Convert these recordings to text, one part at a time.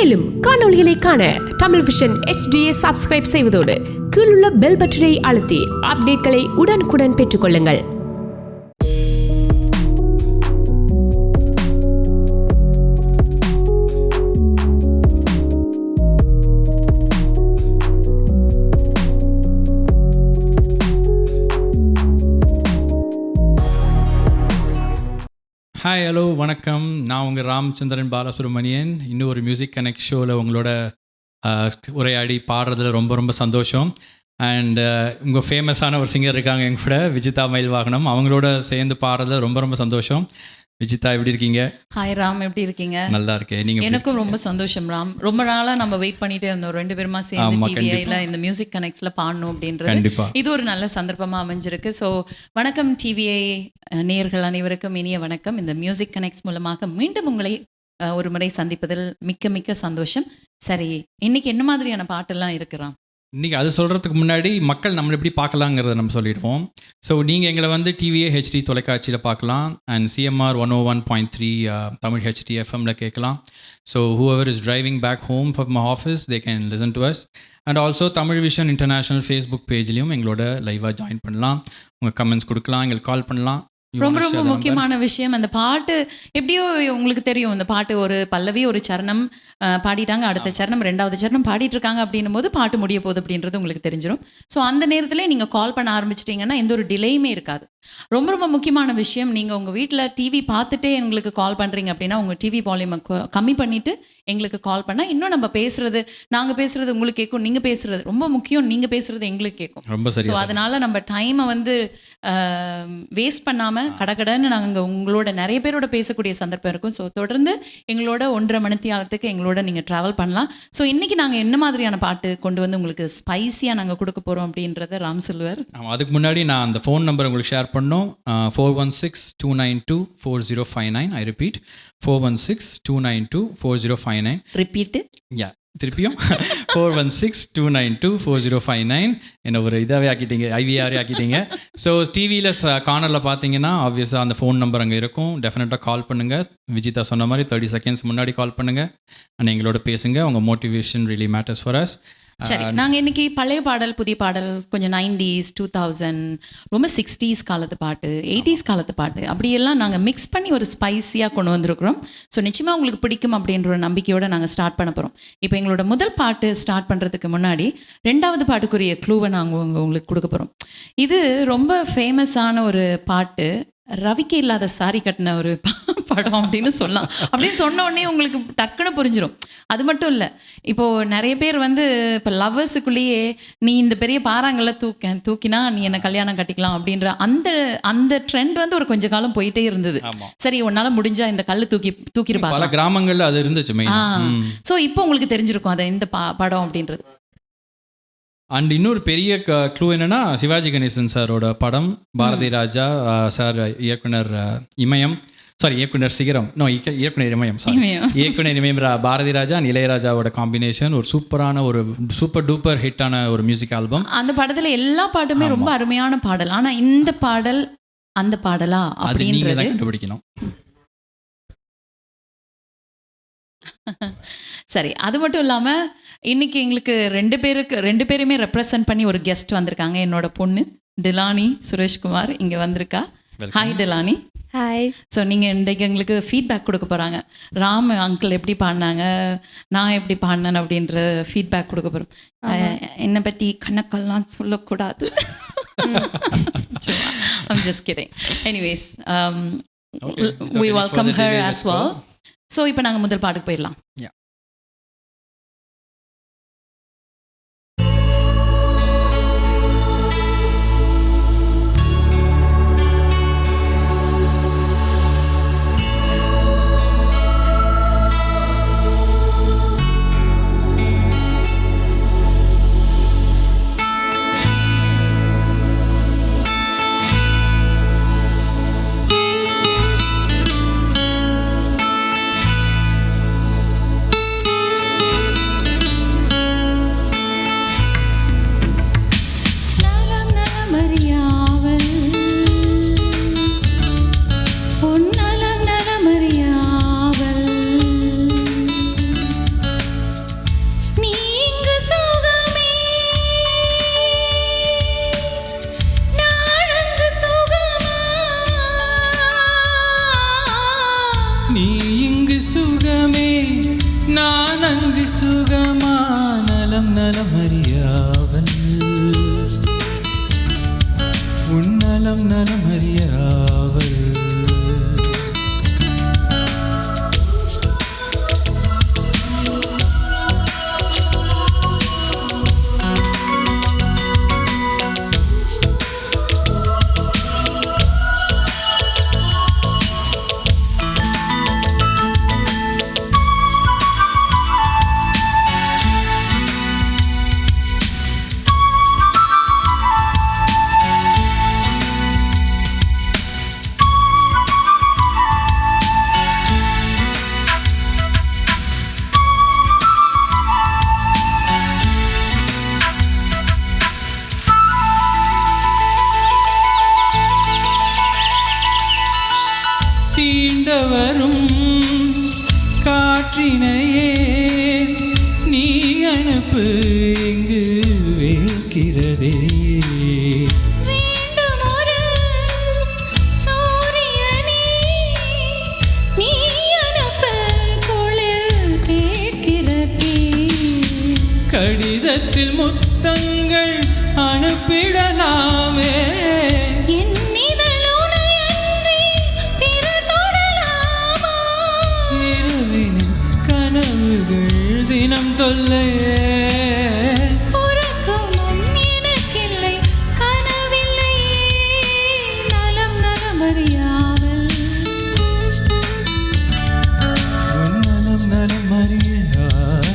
மேலும் காணொளிகளை காண Tamil vision HDயை subscribe செய்வதோடு கீழுள்ள பெல் பட்டனை அழுத்தி அப்டேட்களை உடனுக்குடன் பெற்றுக்கொள்ளுங்கள். ஹாய், ஹலோ, வணக்கம். நான் உங்கள் ராமச்சந்திரன் பாலசுப்ரமணியன். இன்னும் ஒரு மியூசிக் கனெக்ட் ஷோவில் உங்களோட உரையாடி பாடுறதுல ரொம்ப ரொம்ப சந்தோஷம். அண்ட் உங்கள் ஃபேமஸான ஒரு சிங்கர் இருக்காங்க எங்க கூட, விஜிதா மயில்வாகனம். அவங்களோட சேர்ந்து பாடுறதுல ரொம்ப ரொம்ப சந்தோஷம். விஜிதா, எப்படி இருக்கீங்க? ஹாய் ராம், எப்படி இருக்கீங்க? நல்லா இருக்கேன். நீங்கள்? எனக்கும் ரொம்ப சந்தோஷம் ராம். ரொம்ப நாளாக நம்ம வெயிட் பண்ணிட்டே இருந்தோம், ரெண்டு பேருமா சேர்ந்து டிவிஐல இந்த மியூசிக் கனெக்ட்ஸில் பாடணும் அப்படின்றது. இது ஒரு நல்ல சந்தர்ப்பமாக அமைஞ்சிருக்கு. ஸோ வணக்கம் டிவிஐ நேயர்கள் அனைவருக்கும் இனிய வணக்கம். இந்த மியூசிக் கனெக்ட்ஸ் மூலமாக மீண்டும் உங்களை ஒரு முறை சந்திப்பதில் மிக்க மிக்க சந்தோஷம். சரி, இன்னைக்கு என்ன மாதிரியான பாட்டெல்லாம் இருக்கிறான்? இன்றைக்கி அது சொல்கிறதுக்கு முன்னாடி மக்கள் நம்மளை எப்படி பார்க்கலாங்கிறத நம்ம சொல்லிடுவோம். ஸோ நீங்கள் எங்களை வந்து டிவிஏ ஹெச்டி தொலைக்காட்சியில் பார்க்கலாம். அண்ட் CMR 101.3 தமிழ் ஹெச்டி FMல கேட்கலாம். So whoever is driving back home from office, they can listen to us. And also Tamil vision international Facebook பேஜ்லேயும் எங்களோட லைவாக ஜாயின் பண்ணலாம். உங்கள் கமெண்ட்ஸ் கொடுக்கலாம், எங்களுக்கு கால் பண்ணலாம். ரொம்ப ரொம்ப முக்கியமான விஷயம், அந்த பாட்டு எப்படியோ உங்களுக்கு தெரியும், அந்த பாட்டு ஒரு பல்லவி ஒரு சரணம் பாடிட்டாங்க, அடுத்த சரணம் ரெண்டாவது சரணம் பாடிட்டு இருக்காங்க அப்படின்னும் போது பாட்டு முடிய போகுது அப்படின்றது உங்களுக்கு தெரிஞ்சிடும். ஸோ அந்த நேரத்தில் நீங்கள் கால் பண்ண ஆரம்பிச்சிட்டிங்கன்னா எந்த ஒரு டிலேயுமே இருக்காது. ரொம்ப ரொம்ப முக்கியமான விஷயம், நீங்கள் உங்கள் வீட்டில் டிவி பார்த்துட்டே எங்களுக்கு கால் பண்ணுறீங்க அப்படின்னா உங்கள் டிவி வால்யூமை கம்மி பண்ணிவிட்டு எங்களுக்கு கால் பண்ணால் இன்னும் நம்ம பேசுகிறது, நாங்கள் பேசுகிறது உங்களுக்கு கேட்கும், நீங்கள் பேசுகிறது ரொம்ப முக்கியம், நீங்கள் பேசுகிறது எங்களுக்கு கேட்கும். ரொம்ப சரி. ஸோ அதனால் நம்ம டைமை வந்து வேஸ்ட் பண்ணாமல் கடகடன்னு நாங்கள் உங்களோட நிறைய பேரோட பேசக்கூடிய சந்தர்ப்பம் இருக்கும். ஸோ தொடர்ந்து எங்களோட 1.5 மணித்தியாலத்துக்கு எங்களோட நீங்கள் ட்ராவல் பண்ணலாம். ஸோ இன்றைக்கி நாங்கள் என்ன மாதிரியான பாட்டு கொண்டு வந்து உங்களுக்கு ஸ்பைஸியாக நாங்கள் கொடுக்க போகிறோம் அப்படின்றத ராம் சொல்லுவார். அதுக்கு முன்னாடி நான் அந்த ஃபோன் நம்பர் உங்களுக்கு ஷேர் பண்ணோம். 416-292-4059. I repeat, 416-292-4059. ரிப்பீட்டு திருப்பியும் 416-292-4059. என்ன ஒரு இதாகவே ஆக்கிட்டீங்க, IVR ஆக்கிட்டீங்க. ஸோ டிவியில் கார்னரில் பார்த்தீங்கன்னா ஆப்வியஸாக அந்த ஃபோன் நம்பர் அங்கே இருக்கும். டெஃபினட்டாக கால் பண்ணுங்கள். விஜிதா சொன்ன மாதிரி 30 செகண்ட்ஸ் முன்னாடி கால் பண்ணுங்கள். அண்ட் எங்களோட பேசுங்க. உங்கள் motivation really matters for us. சரி, நாங்கள் இன்றைக்கி பழைய பாடல் புதிய பாடல், கொஞ்சம் 90s 2000, ரொம்ப 60s காலத்து பாட்டு, 80s காலத்து பாட்டு, அப்படியெல்லாம் நாங்கள் மிக்ஸ் பண்ணி ஒரு ஸ்பைஸியாக கொண்டு வந்திருக்கிறோம். ஸோ நிச்சயமாக உங்களுக்கு பிடிக்கும் அப்படின்ற ஒரு நம்பிக்கையோடு நாங்கள் ஸ்டார்ட் பண்ண போகிறோம். இப்போ எங்களோட முதல் பாட்டு ஸ்டார்ட் பண்ணுறதுக்கு முன்னாடி ரெண்டாவது பாட்டுக்குரிய க்ளூவை நாங்கள் உங்களுக்கு கொடுக்க போகிறோம். இது ரொம்ப ஃபேமஸான ஒரு பாட்டு, ரவிக்கு இல்லாத சாரி கட்டின ஒரு படம் அப்படின்னு சொல்லலாம். அப்படின்னு சொன்ன உடனே உங்களுக்கு டக்குன்னு புரிஞ்சிடும். அது மட்டும் இல்லை, இப்போது நிறைய பேர் வந்து இப்போ லவ்வர்ஸுக்குள்ளேயே நீ இந்த பெரிய பாறாங்கல்ல தூக்கினா நீ என்னை கல்யாணம் கட்டிக்கலாம் அப்படின்ற அந்த ட்ரெண்ட் வந்து ஒரு கொஞ்ச காலம் போயிட்டே இருந்தது. சரி, உன்னால் முடிஞ்சா இந்த கல் தூக்கிருப்பாங்க, பல கிராமங்களில் அது இருந்துச்சு. ஸோ இப்போ உங்களுக்கு தெரிஞ்சிருக்கும் அது இந்த படம் அப்படின்றது. அண்ட் இன்னொரு பெரிய க்ளூ என்னென்னா, சிவாஜி கணேசன் சாரோட படம், பாரதி ராஜா சார் இயக்குனர் இமயம், இயக்குனர் சிகரம், இயக்குனர் இமயம், இயக்குனர் இமயம், பாரதி ராஜா அண்ட் இளையராஜாவோட காம்பினேஷன், ஒரு சூப்பரான ஒரு சூப்பர் டூப்பர் ஹிட்டான ஒரு மியூசிக் ஆல்பம். அந்த படத்தில் எல்லா பாட்டுமே ரொம்ப அருமையான பாடல். ஆனால் இந்த பாடல் அந்த பாடலா அப்படின்றத கண்டுபிடிக்கணும். சரி, அது மட்டும் இல்லாமல் இன்னைக்கு எங்களுக்கு ரெண்டு பேருமே ரெப்ரசன்ட் பண்ணி ஒரு கெஸ்ட் வந்திருக்காங்க. என்னோட பொண்ணு டிலானி சுரேஷ்குமார் இங்கே வந்திருக்கா. Hi Delaney. ஹாய். ஸோ நீங்கள் இன்றைக்கு எங்களுக்கு ஃபீட்பேக் கொடுக்க போகிறாங்க. ராம் அங்கிள் எப்படி பாடினாங்க, நான் எப்படி பாடினேன் அப்படின்ற ஃபீட்பேக் கொடுக்க போகிறோம். என்னை பற்றி கணக்கெல்லாம் சொல்லக்கூடாது. I'm just kidding. Anyways, we welcome her as well. So இப்போ நாங்கள் முதல் பாட்டுக்கு போயிடலாம். நலமறியாவல் உன்னலம் நலமறியாவல் தீண்டவரும் காற்றினையே நீ அனுப்பு இங்கு வைக்கிறதே கடிதத்தில் முத்தங்கள் அனுப்பிடலாமே தினம் தொல்லையே எனக்கில்லை கனவில்லையே நலம் நலமறியாவல் நலம் நலமறியாவல்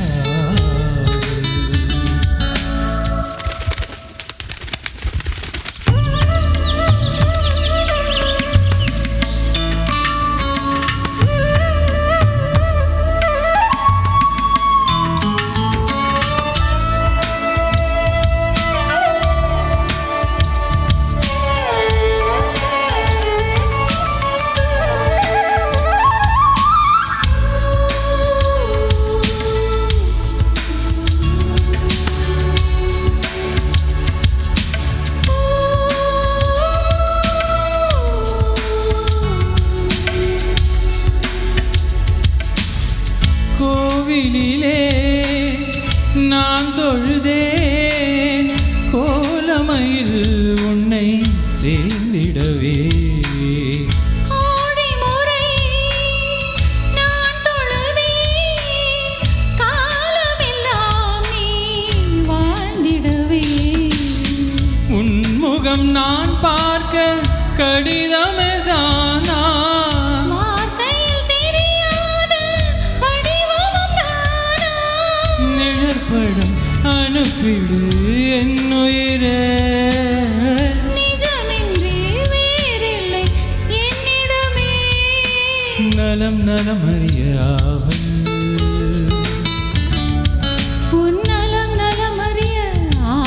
கோவிலிலே நான் தொழுதேன் கோலமயில் உன்னை சேர்ந்திடவே உன்முகம் நான் பார்க்க கடிதமே தானா நிழற்படம் அனுப்பிடு என் உயிரே நலம் நலமறியாவல் உன்னலம் நலமறியாவல்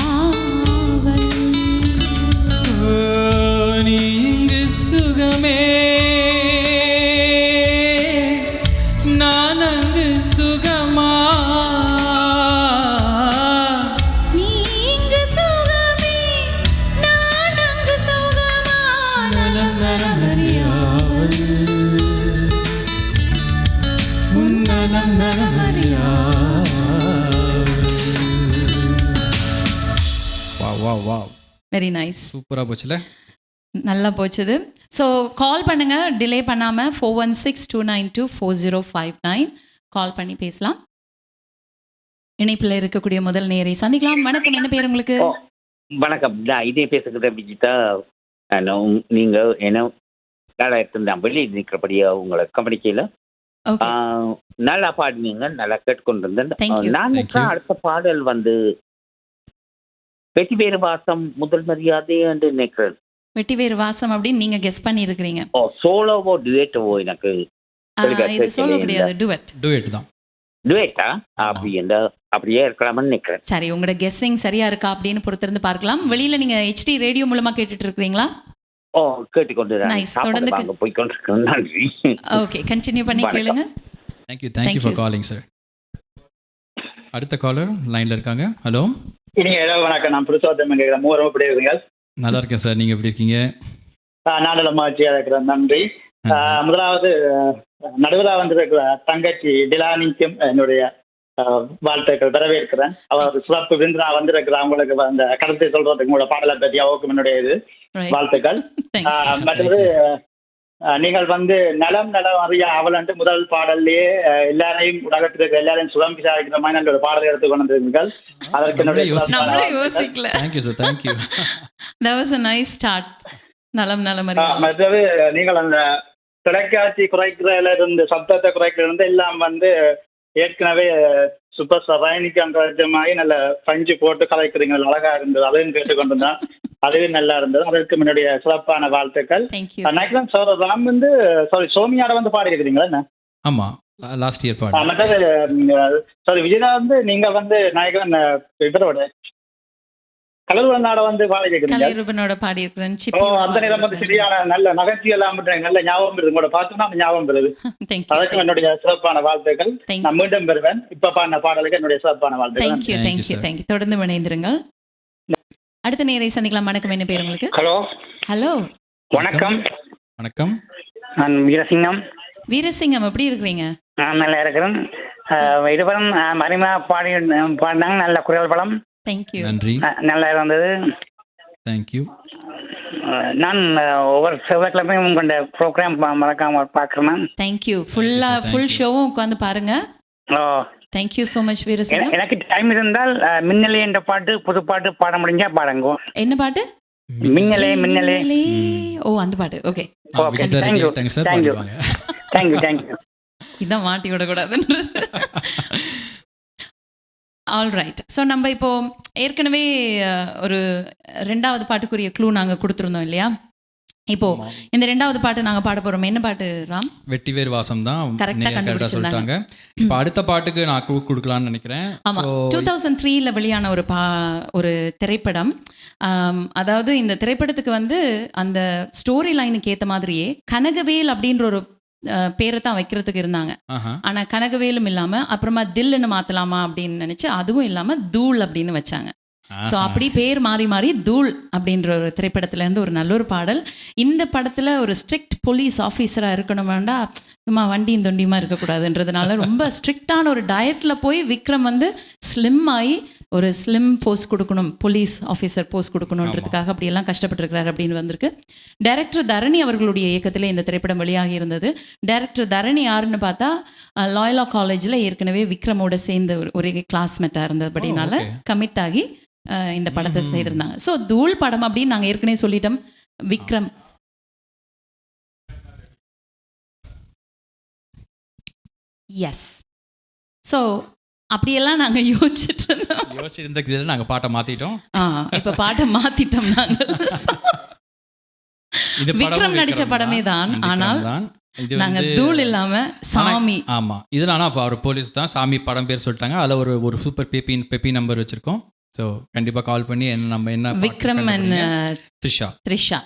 நீ இங்கு சுகமே நான் அங்கு சுகமா நலம் நலமறியாவல் வெரி நைஸ். சூப்பராக போச்சுல. நல்லா போச்சுது. ஸோ கால் பண்ணுங்க, டிலே பண்ணாம 4162924059 கால் பண்ணி பேசலாம். இணைப்பில் இருக்கக்கூடிய முதல் நேரை சந்திக்கலாம். வணக்கம், என்ன பேர் உங்களுக்கு? வணக்கம், நான் இதே பேசுகிறேன் விஜிதா. நீங்கள் என்ன நான் வெளியே நிற்கிறபடியா உங்களை கவனிக்கையில் நல்லா பாடினீங்க, நல்லா கேட்டுக்கொண்டிருந்தேன். நான் அடுத்த பாடல் வந்து வெற்றிவேறு வாசம் முதல் மரியாதை என்று நினைக்கிறேன். வெற்றிவேறு வாசம் அப்படின்னு நீங்க கெஸ் பண்ணி இருக்கிறீங்க. சோலோவோ டுவேட்டோவோ எனக்கு இது சோலோ கிடையாது, டுவெட் தான். டுவேட்டா அப்படியே இருக்கலாம்னு நினைக்கிறேன். சரி, உங்களோட கெஸ்ஸிங் சரியா இருக்கா அப்படின்னு பொறுத்திருந்து பார்க்கலாம். வெளியில நீங்க HD ரேடியோ மூலமா கேட்டுட்டு இருக்கீங்களா? கேட்டுக்கொண்டு தொடர்ந்து போய்கொண்டிருக்கேன். நன்றி. ஓகே, கண்டினியூ பண்ணி கேளுங்க. Thank you for calling sir. அடுத்த காலர் லைன்ல இருக்காங்க. ஹலோ, வணக்கம். நான் புருஷோத்தம் கேட்கிறேன். மூவரும் எப்படி இருக்கீங்க? நல்லா இருக்கேன் சார், நீங்க எப்படி இருக்கீங்க? நான் மகிழ்ச்சியாக இருக்கிறேன், நன்றி. முதலாவது நடுவராக வந்திருக்கிற தங்கச்சி டிலானிக்கும் என்னுடைய வாழ்த்துக்கள் வரவேற்கிறேன். அவர் சிறப்பு விருந்தினா வந்திருக்கிறேன். உங்களுக்கு அந்த கருத்தை சொல்றதுக்கு உங்களோட பாடலை பற்றி அவருக்கு என்னுடைய இது Right. வாழ்த்துக்கள். Thank you. மற்றது நீங்கள் நலம் அறிய அவலன்ட்டு முதல் பாடல்லையே எல்லாரையும் உலகத்தில் இருக்கிற எல்லாரையும் சுகம் விசாரிக்கிற மாதிரி நல்ல ஒரு பாடலை எடுத்து கொண்டு வந்திருக்கீர்கள். அதற்கு என்னுடைய நம்மளே யோசிக்கல. Thank you sir, thank you. That was a nice start. நலம் மற்றது நீங்கள் அந்த தொலைக்காட்சி குறைக்கிறதுல இருந்து சப்தத்தை குறைக்கிறதுல இருந்து எல்லாம் ஏற்கனவே சூப்பர் ஸ்டார் ரஜினிகாந்த் மாதிரி நல்ல பஞ்சு போட்டு கலைக்கிறீங்க, அழகா இருந்தது. அதையும் கேட்டுக்கொண்டுதான் அதுவே நல்லா இருந்தது. அதற்கு என்னுடைய சிறப்பான வாழ்த்துக்கள். நினைக்கிறேன் சார் ராம் சோமியாட பாடி இருக்கிறீங்களா என்ன? ஆமா, லாஸ்ட் இயர் பாடி. மற்றது சாரி விஜயனா நீங்க நினைக்கிறேன் இவரோட கலர்வனாட பாடி கேட்குறீங்க. கலைரூபனோட பாடி இருக்கிறேன். அந்த நேரம் சரியான நல்ல நகைச்சி எல்லாம் நல்ல ஞாபகம் வருது. உங்களோட பார்த்தோம்னா ஞாபகம் வருது. அதற்கு என்னுடைய சிறப்பான வாழ்த்துக்கள். நான் மீண்டும் பெறுவேன். இப்ப பாடின பாடலுக்கு என்னுடைய சிறப்பான வாழ்த்துக்கள். தேங்க்யூ. தொடர்ந்து இணைந்திருங்கள். அடுத்த நேரை சந்திக்கலாம். வணக்கம், என்ன பேர் உங்களுக்கு? ஹலோ வணக்கம். வணக்கம், நான் வீரசிங்கம். எப்படி இருக்கிறீங்க? நான் நல்லா இருக்கிறேன். இருவரும் மரிமா பாடினாங்க. நல்ல குரல் பலம். தேங்க்யூ. நன்றி. நல்லா இருந்தது. தேங்க்யூ. நான் ஒவ்வொரு செவ்வாய்க்கிழமையும் உங்களோட ப்ரோக்ராம் மறக்காம பார்க்குறேன். தேங்க்யூ. ஃபுல் ஷோவும் உட்காந்து பாருங்க. Thank you so much Veerasingam. எனக்கு டைம் இருந்தால் மின்னலே என்ற பாட்டு புது பாட்டு பாட முடிஞ்சா பாடுங்க. என்ன பாட்டு? மின்னலே. ஓ, அந்த பாட்டு. ஓகே. தேங்க்யூ. இதான் மாட்டி விடக்கூடாதுன்னு. All right. ஸோ நம்ம இப்போ ஏற்கனவே ஒரு 2வது பாட்டுக்குரிய க்ளூ நாங்கள் கொடுத்துருந்தோம் இல்லையா? இப்போ இந்த 2வது பாட்டு நாங்கள் பாட போறோம். என்ன பாட்டு ராம்? வெட்டிவேர் வாசம் தான். கரெக்டாக சொல்லிட்டாங்க. இப்போ அடுத்த பாட்டுக்கு நான் க்ளூ கொடுக்கலாம்னு நினைக்கிறேன். ஆமாம், 2003 வெளியான ஒரு திரைப்படம். அதாவது இந்த திரைப்படத்துக்கு அந்த ஸ்டோரி லைனுக்கு ஏற்ற மாதிரியே கனகவேல் அப்படின்ற ஒரு பேரை தான் வைக்கிறதுக்கு இருந்தாங்க. ஆனா கனகவேலும் இல்லாம அப்புறமா தில்லுன்னு மாத்தலாமா அப்படின்னு நினைச்சு அதுவும் இல்லாம தூள் அப்படின்னு வச்சாங்க. ஸோ அப்படி பேர் மாறி தூள் அப்படின்ற ஒரு திரைப்படத்துல இருந்து ஒரு நல்ல ஒரு பாடல். இந்த படத்துல ஒரு ஸ்ட்ரிக்ட் போலீஸ் ஆஃபீஸரா இருக்கணும் வேண்டாம், சும்மா வண்டியும் தொண்டியுமா இருக்கக்கூடாதுன்றதுனால ரொம்ப ஸ்ட்ரிக்டான ஒரு டயட்ல போய் விக்ரம் ஸ்லிம் ஆகி ஒரு ஸ்லிம் போஸ்ட் கொடுக்கணும், போலீஸ் ஆஃபீஸர் போஸ்ட் கொடுக்கணுன்றதுக்காக அப்படியெல்லாம் கஷ்டப்பட்டுருக்கிறார் அப்படின்னு வந்திருக்கு. டைரக்டர் தரணி அவர்களுடைய இயக்கத்தில் இந்த திரைப்படம் வெளியாகி இருந்தது. டைரக்டர் தரணி யாருன்னு பார்த்தா லாயலா காலேஜில் ஏற்கனவே விக்ரமோட சேர்ந்த ஒரே கிளாஸ்மேட்டாக இருந்தபடினால கமிட் ஆகி இந்த படத்தை செய்திருந்தாங்க. ஸோ தூள் படம் அப்படின்னு நாங்கள் ஏற்கனவே சொல்லிட்டோம். விக்ரம் எஸ். ஸோ அப்படியெல்லாம் நாங்கள் யோசிச்சிருந்தோம். நாங்கள் பாட்டை மாற்றிட்டோம். இப்போ பாட்டை மாற்றிட்டோம். நாங்கள் விக்ரம் நடித்த படமே தான், ஆனால் நாங்கள் தூள் இல்லாமல் சாமி. ஆமாம், இதில் ஆனால் அவர் போலீஸ் தான். சாமி படம் பேர் சொல்லிட்டாங்க. அதில் ஒரு சூப்பர் பெப்பி நம்பர் வச்சுருக்கோம். ஸோ கண்டிப்பாக கால் பண்ணி என்ன விக்ரம் அண்ட் த்ரிஷா.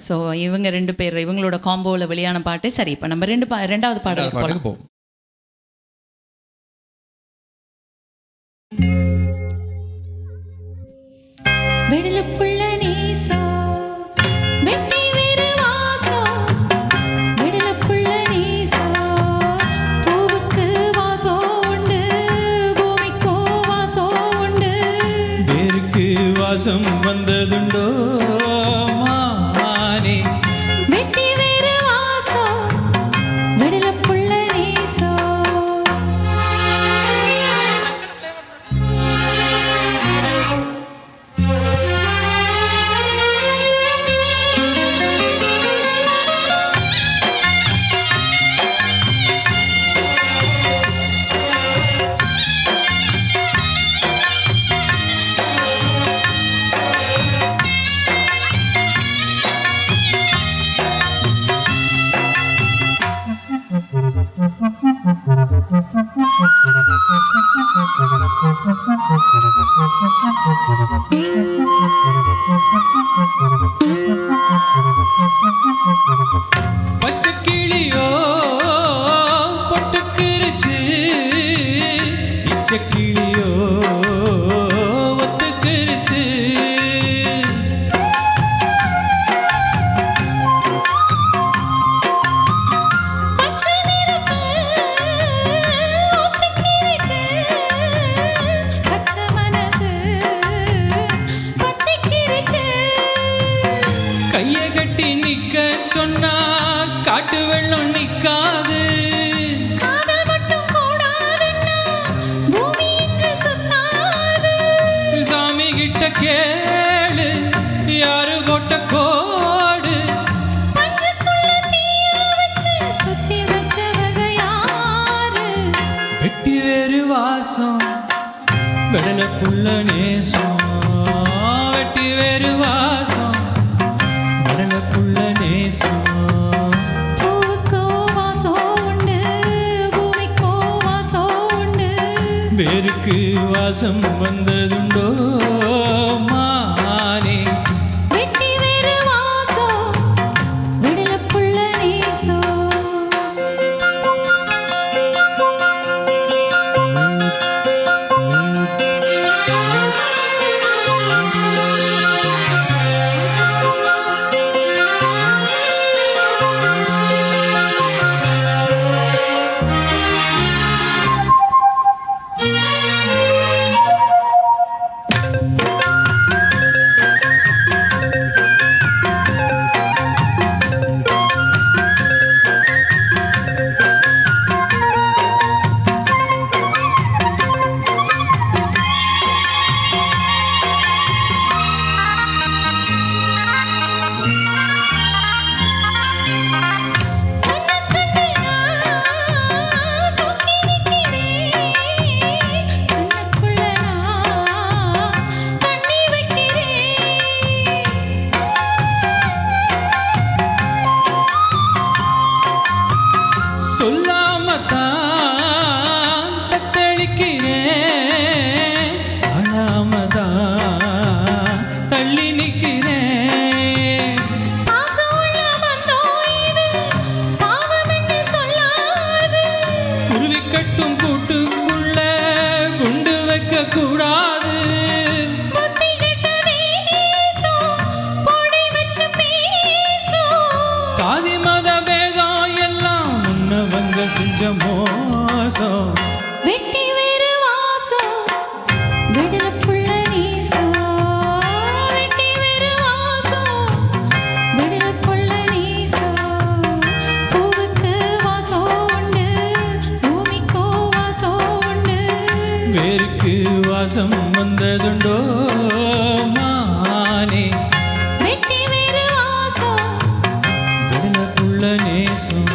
ஸோ இவங்க 2 பேர் இவங்களோட காம்போவில் வெளியான பாட்டு. சரி, இப்போ நம்ம 2வது பாடலுக்கு போவோம். விடலப்புள்ள நீசா வெட்டி வேறு வாசா, விடலப்புள்ள நீசா பூவுக்கு வாசோ உண்டு, பூமிக்கோ வாசோ உண்டு. வேருக்கு வாசம் வந்ததுண்டோ மானே, வெட்டி வேறு வாசா விடலப்புள்ள நீசா. பச்சை கிளியோ பொட்டுக்கிருச்சு, இச்ச கிளியோ ஒத்துக்கிருச்சு. பச்சை நிறப்பு ஒத்துக்கிருச்சு, சொன்னா காட்டு வெள்ளம் நிக்காது. காதல் மட்டும் கூடாதுன்னா பூமி இங்கு சுத்தாது. சாமி கிட்ட கேளு யாரு போட்ட கோடு. பஞ்சுக்குள்ள தீய வச்சு சுத்தி வச்சவங்க யாரு? வெட்டி வேறு வாசம் வெடல புள்ள நேசம். வெட்டி வேறு வாசம் வெடல புள்ள நேசம். பூவுக்கோ வாசம் உண்டு, பூமிக்கோ வாசம் உண்டு. வேருக்கு வாசம் வந்ததுண்டோ மானே. வெட்டி வேறு வாசம் விடலப்புள்ள நேசம். சொல்லாமத்தான் தத்தளிக்கிறேன், ஆளாமதான் தள்ளி நிற்கிறேன். குருவி கட்டும் கூட்டுக்குள்ள குண்டு வைக்க கூடாது. சாதி மத பேதம் எல்லாம் முன்னவங்க செஞ்ச மோசம். வெட்டி வேறு வாசம் விடலப்புள்ள நேசம். வெட்டி வேறு வாசம் விடலப்புள்ள நேசம். பூவுக்கு வாசம் உண்டு, பூமிக்கோ வாசம் உண்டு. வேருக்கு வாசம் வந்ததுண்டோ மானே. வெட்டி வேறு வாசம். வெடல புள்ள நேசம்.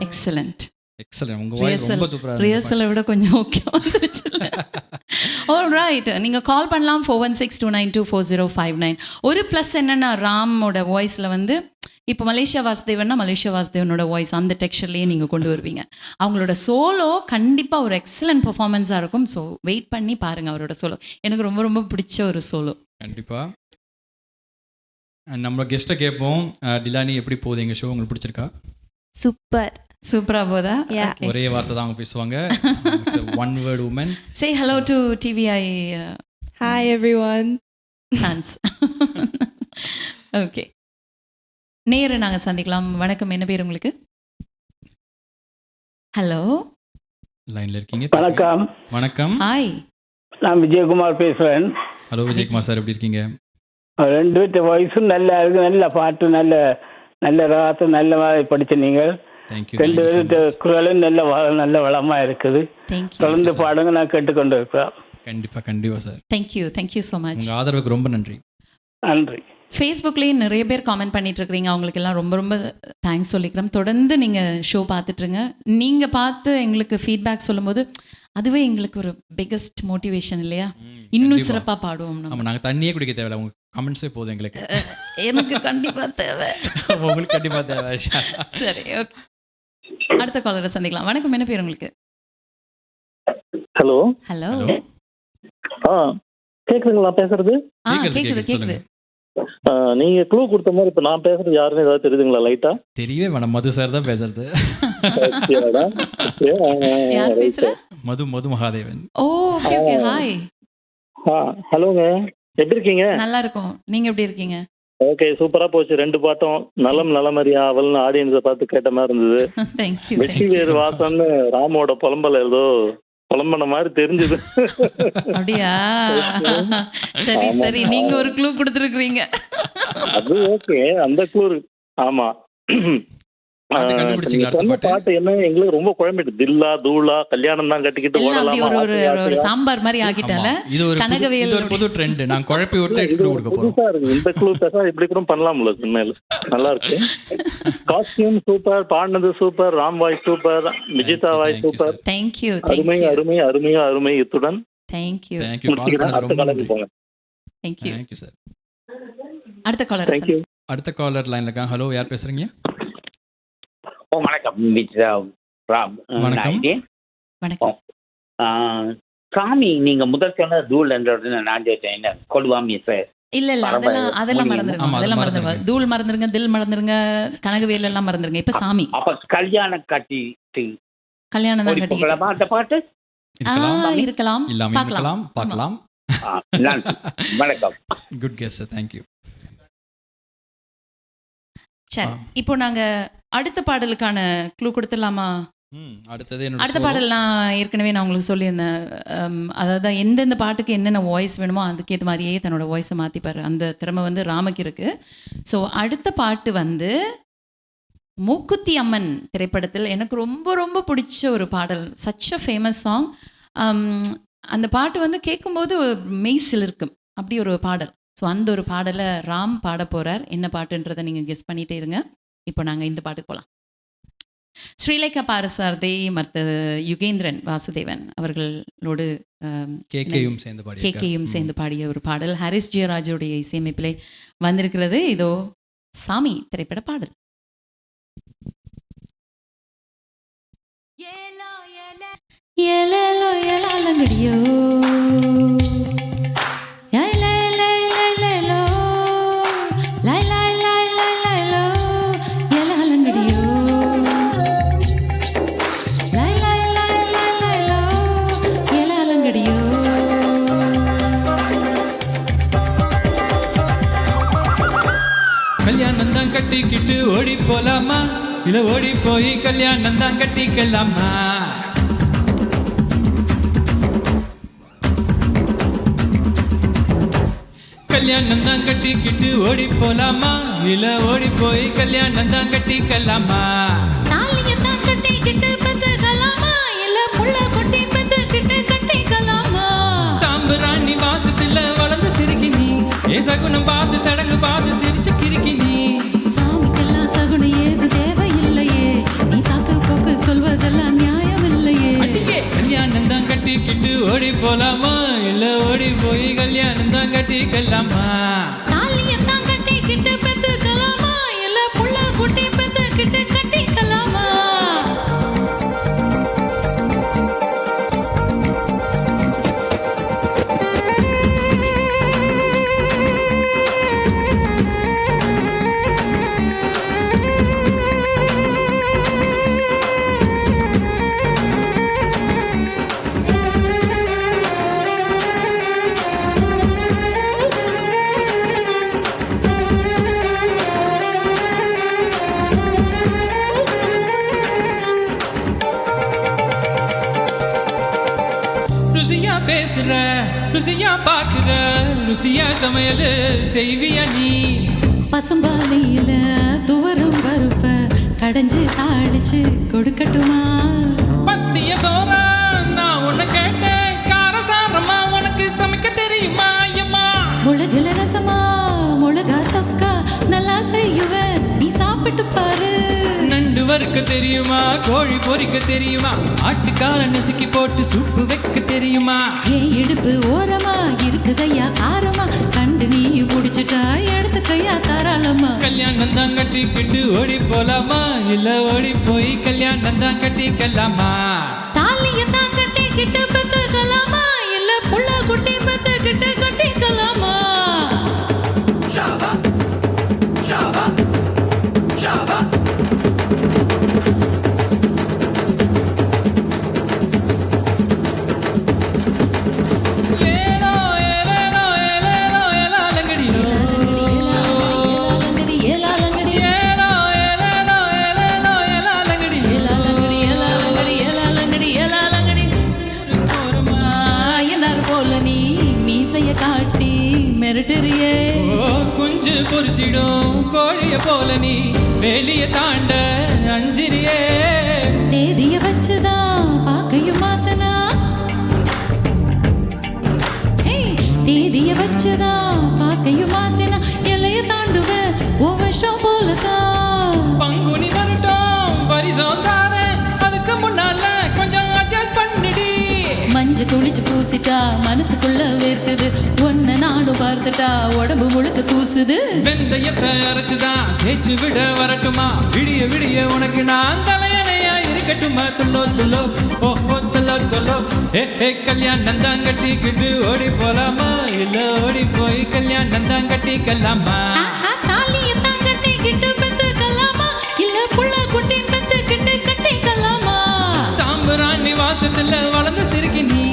எக்ஸலண்ட். எக்ஸலன்ட். உங்கள் வாய்ஸ் ரொம்ப சூப்பராக ரிஹர்சலை விட கொஞ்சம் ஓகே வந்துருச்சு. ஆல்ரைட், நீங்கள் கால் பண்ணலாம் 4162924059. ஒரு ப்ளஸ் என்னென்னா ராமோட வாய்ஸில் வந்து இப்போ மலேசியா வாசுதேவன்னா மலேசியா வாசுதேவனோட வாய்ஸ் அந்த டெக்ஸ்சர்லேயே நீங்கள் கொண்டு வருவீங்க. அவங்களோட சோலோ கண்டிப்பாக ஒரு எக்ஸலண்ட் பெர்ஃபார்மன்ஸாக இருக்கும். ஸோ வெயிட் பண்ணி பாருங்கள் அவரோட சோலோ. எனக்கு ரொம்ப ரொம்ப பிடிச்ச ஒரு சோலோ. கண்டிப்பாக. நம்ம கெஸ்ட்டை கேட்போம். டிலானி எப்படி போகுது எங்கள் ஷோ? உங்களுக்கு பிடிச்சிருக்கா? சூப்பர். சூப்பராக போதா? Yeah. ஒரே வார்த்தை தான் அவங்க பேசுவாங்க. One word woman. Say hello to TVI Hi everyone. Fans. Okay, நேரு நாங்கள் சந்திக்கலாம். வணக்கம், என்ன பேர் உங்களுக்கு? ஹலோ, லைனில் இருக்கீங்க. வணக்கம். வணக்கம். ஹாய். நான் விஜயகுமார் பேசுறேன். ஹலோ விஜயகுமார் சார், எப்படி இருக்கீங்க? ரெண்டு பேர்த்த வாய்ஸும் நல்லா இருக்கு, நல்ல பாட்டு, நல்ல நல்ல ராகத்தை நல்ல மாதிரி படிச்ச நீங்கள். தேங்க்யூ. ரெண்டு பேர்த்த குரலும் நல்ல வளமா இருக்குது. தேங்க்யூ தொடர்ந்து பாடுங்க, நான் கேட்டுக்கொண்டு இருக்கிறேன். கண்டிப்பாக சார். Thank you so much. உங்கள் ஆதரவுக்கு ரொம்ப நன்றி. நன்றி. ஃபேஸ்புக்லேயும் நிறைய பேர் காமெண்ட் பண்ணிட்டு இருக்கிறீங்க. அவங்களுக்கு எல்லாம் ரொம்ப ரொம்ப தேங்க்ஸ் சொல்லிக்கிறோம். தொடர்ந்து நீங்கள் ஷோ பார்த்துட்ருங்க. நீங்கள் பார்த்து எங்களுக்கு ஃபீட்பேக் சொல்லும்போது அதுவே எங்களுக்கு ஒரு பிக்கஸ்ட் மோட்டிவேஷன் இல்லையா? இன்னும் சிறப்பாக பாடுவோம் நம்ம. ஆமாம், நாங்கள் தண்ணியே குடிக்க தேவையில்ல, உங்கள் கமெண்ட்ஸே போதும் எங்களுக்கு. எனக்கு கண்டிப்பாக தேவை. உங்களுக்கு கண்டிப்பாக தேவை. சரி, ஓகே. அடுத்த காலரை சந்திக்கலாம். வணக்கம், என்ன பேர் உங்களுக்கு? ஹலோ. ஹலோ. கேக்குதுங்களா பேசுறது? கேக்குது. நீங்க க்ளூ கொடுத்த மாதிரி இப்ப நான் பேசுறது யாருன்னு ஏதாவது தெரியுதுங்களா லைட்டா? தெரியவே வேணாம், மது சார் தான் பேசுறது. யார் பேசுற? மது மகாதேவன். Okay, hi. ஹலோங்க, எப்படி இருக்கீங்க? நல்லா இருக்கும். நீங்க எப்படி இருக்கீங்க? ஓகே, சூப்பரா போச்சு. ரெண்டு பாட்டும் நலமறியா அவள்னு ஆடியன்ஸை பார்த்து கேட்ட மாதிரி இருந்தது. தேங்க்யூ. வெற்றி வேறு வாசம்னு ராமோட புலம்பல ஏதோ புலம்பன மாதிரி தெரிஞ்சது. அப்படியா? சரி, நீங்க ஒரு க்ளூ கொடுத்துருக்கீங்க. அது ஓகே, அந்த க்ளூ ஆமா. பாட்டு கண்டுபிடிச்சீங்களா? அடுத்த சொன்ன பாட்டு பாட்டு என்ன எங்களுக்கு ரொம்ப குழம்பிட்டு. தில்லா தூளா கல்யாணம் தான் கட்டிக்கிட்டு எல்லாம் அப்படி ஓடலாமா, ஒரு ஆசை ஒரு ஆசையா. சாம்பார் மாதிரி ஆகிட்டால ஆமா. இது ஒரு கனகவேல் புது ட்ரெண்ட். நான் குழப்பி விட்டு இது எடுத்து ஒரு கொடுக்க போறோம். புதுசா இருக்கு. இந்த குழு பேசா இப்படி கூட பண்ணலாம்ல சின்ன. நல்லா இருக்கு. காஸ்டியூம் சூப்பர், பாடினது super, Ram voice super, Vijitha voice Thank you, super. Thank you அருமை தேங்க்யூ அருமை அருமையா அருமை. இத்துடன் தேங்க்யூ தேங்க்யூ. கால் முடிச்சுக்கிறேன். பண்ண அடுத்த ரொம்ப காலேஜ் நன்றி. போங்க. தேங்க்யூ. Thank you sir. அடுத்த காலர் தேங்க்யூ. அடுத்த காலர் லைன்ல இருக்காங்க. ஹலோ, யார் பேசுறீங்க? வணக்கம் விஜயா ராம். வணக்கம். வணக்கம். சாமி நீங்க முதல் சொன்ன தூள்ன்றது நான் கேட்டேன். என்ன கொடுவாமி சார்? இல்ல இல்ல அதெல்லாம் மறந்துருங்க. ஆமா, அது அதெல்லாம் மறந்துருங்க. மறந்துருங்க. தூள் மறந்துருங்க, தில் மறந்துருங்க, கனகவேல் எல்லாம் மறந்துருங்க. இப்ப சாமி அப்ப கல்யாணம் கட்டிட்டு கல்யாணம் தான் ஓடி கட்டிக்கிட்டு போகலாமா அந்த பாட்டு? இருக்கலாம், இருக்கலாம், இல்லாம பார்க்கலாம். இருக்கலாம், பார்க்கலாம். நன்றி. வணக்கம். Good guess sir. தேங்க்யூ. சரி, இப்போ நாங்க அடுத்த பாடலுக்கான க்ளூ கொடுத்துடலாமா? அடுத்தது என்னோட அடுத்த solo. பாடல் ஏற்கனவே நான் உங்களுக்கு சொல்லியிருந்தேன். அதாவது எந்தெந்த பாட்டுக்கு என்னென்ன வாய்ஸ் வேணுமோ அதுக்கேற்ற மாதிரியே தன்னோட வாய்ஸை மாற்றிப்பார். அந்த திறமை ராமக்கு இருக்கு. ஸோ அடுத்த பாட்டு மூக்குத்தி அம்மன் திரைப்படத்தில் எனக்கு ரொம்ப ரொம்ப பிடிச்ச ஒரு பாடல். Such a famous song. அந்த பாட்டு கேட்கும்போது மெய்சில் இருக்கும். அப்படி ஒரு பாடல். ஸோ அந்த ஒரு பாடலை ராம் பாட போகிறார். என்ன பாட்டுன்றதை நீங்கள் கெஸ் பண்ணிகிட்டே இருங்க. இப்போ நாங்கள் இந்த பாட்டுக்கு போகலாம். ஸ்ரீலேகா பாரசாரதி மற்ற யுகேந்திரன் வாசுதேவன் அவர்களோடு கேகேயும் சேர்ந்து பாடி கேகேயும் சேர்ந்து பாடிய ஒரு பாடல் ஹாரிஸ் ஜெயராஜோடைய இசையமைப்பிலே வந்திருக்கிறது. இதோ சாமி திரைப்பட பாடல். ஏலோ ஏலாலங்கடியோ கல்யாணம் தான் கட்டிக்கிட்டு ஓடி போலாமா, இல்ல ஓடி போய் கல்யாணம் தான் கட்டிக்கலாமா? கல்யாணம் தான் கட்டிக்கிட்டு ஓடி போலாமா, இல்ல ஓடி போய் கல்யாணம் தான் கட்டிக்கலாமா? தாலியத்தான் கட்டிக்கிட்டு பெத்துக்கலாமா, இல்ல புள்ள குட்டி பெத்துக்கிட்டு கட்டிக்கலாமா? சாம்பிராணி வாசத்துல வளர்ந்து சிரிக்கி நீ, ஏ சகுனம் பார்த்து சடங்கு பார்த்து சிரிச்சு கிறுக்கி நீ. சாமிக்கெல்லாம் சகுனம் ஏது தேவையில்லையே, நீ சாக்கு போக்கு சொல்வதெல்லாம் நியாயம் இல்லையே. கல்யாணம் தான் கட்டிக்கிட்டு ஓடி போலாமா, இல்ல ஓடி போய் கல்யாணம் தான் கட்டிக்கலாமா? தாலியத்தான் கட்டிக்கிட்டு பெத்துக்கலாமா, இல்ல புள்ள குட்டி பெத்துக்கிட்டு கட்டிக்கலாமா? ருசியா பேசுற, ருசியா பாக்குற, ருசியா சமையல் செய்வியா நீ? பசும்பாலையில துவரும் பருப்ப கடைஞ்சு தாளிச்சு கொடுக்கட்டுமா? பத்திய சோறா நான் உன்னை கேட்டேன், காரசாரமா உனக்கு சமைக்க தெரியுமா? ஐயம்மா முளகுல ரசமா முளகா தொக்கா நல்லா செய்யுவ, நீ சாப்பிட்டு பாரு. நண்டு வறுக்க தெரியுமா, கோழி பொரிக்க தெரியுமா, ஆட்டுக்கார நசுக்கி போட்டு சூப்பு வைக்க தெரியுமா? ஏன் இடுப்பு ஓரமா இருக்குதையா காரமா, கண்டு நீ புடிச்சிட்டா எடுத்துக்கையா தாராளமா? கல்யாணம் தான் கட்டிக்கிட்டு ஓடி போலாமா, இல்ல ஓடி போய் கல்யாணம் தான் கட்டிக்கலாமா? தாலியத்தான் கட்டிக்கிட்டு பெத்துக்கலாமா, இல்ல புள்ள குட்டி பெத்துக்கிட்டு கட்டிக்கலாமா? ஏலோ ஏலேலோ ஏலேலோ ஏலாலங்கடியோ. ஏலாலங்கடி ஏலாலங்கடி ஏலோ ஏலேலோ ஏலேலோ ஏலாலங்கடியோ. ஏலாலங்கடி ஏலாலங்கடி ஏலாலங்கடி ஓரமா ஆயனார் போல நீ மீசைய காட்டி மிரட்டுறியே. ஓ குஞ்சு பொரிச்சிடும் கோழிய போல நீ வேலிய தாண்ட அஞ்சிரியே. தேதிய வச்சுதான் பாக்கையும் மாத்தனா, தேதிய வச்சுதான் பாக்கையும் மாத்தினா, எல்லைய தாண்டுவேன் ஓ வருஷம் போலதான். பங்குனி வரட்டும் பரிசம் தாரேன், அதுக்கு முன்னால கொஞ்சம் அட்ஜஸ்ட் பண்ணிடி. மஞ்சு குளிச்சு பூசிட்டா மனசுக்குள்ள வேர்க்குது, ஒன்ன நானும் பார்த்துட்டா உடம்பு முழுக்க கூசுது. வெந்தயத்தை அரைச்சுதான் தேய்ச்சு விட வரட்டுமா, விடிய விடிய உனக்கு நான் தலையணையா இருக்கட்டுமா. துள்ளோ துள்ளோ ஓஹோ துள்ளோ துள்ளோ ஏ கல்யாணம் தான் கட்டிக்கிட்டு ஓடி போலாமா, இல்ல ஓடி போய் கல்யாணம் தான் கட்டிக்கலாமா. தாலியத்தான் கட்டிக்கிட்டு பெத்துக்கலாமா, இல்ல புள்ள குட்டி பெத்துக்கிட்டு கட்டிக்கலாமா. சாம்பராணி வாசத்துல வளர்ந்து சிரிக்கி நீ,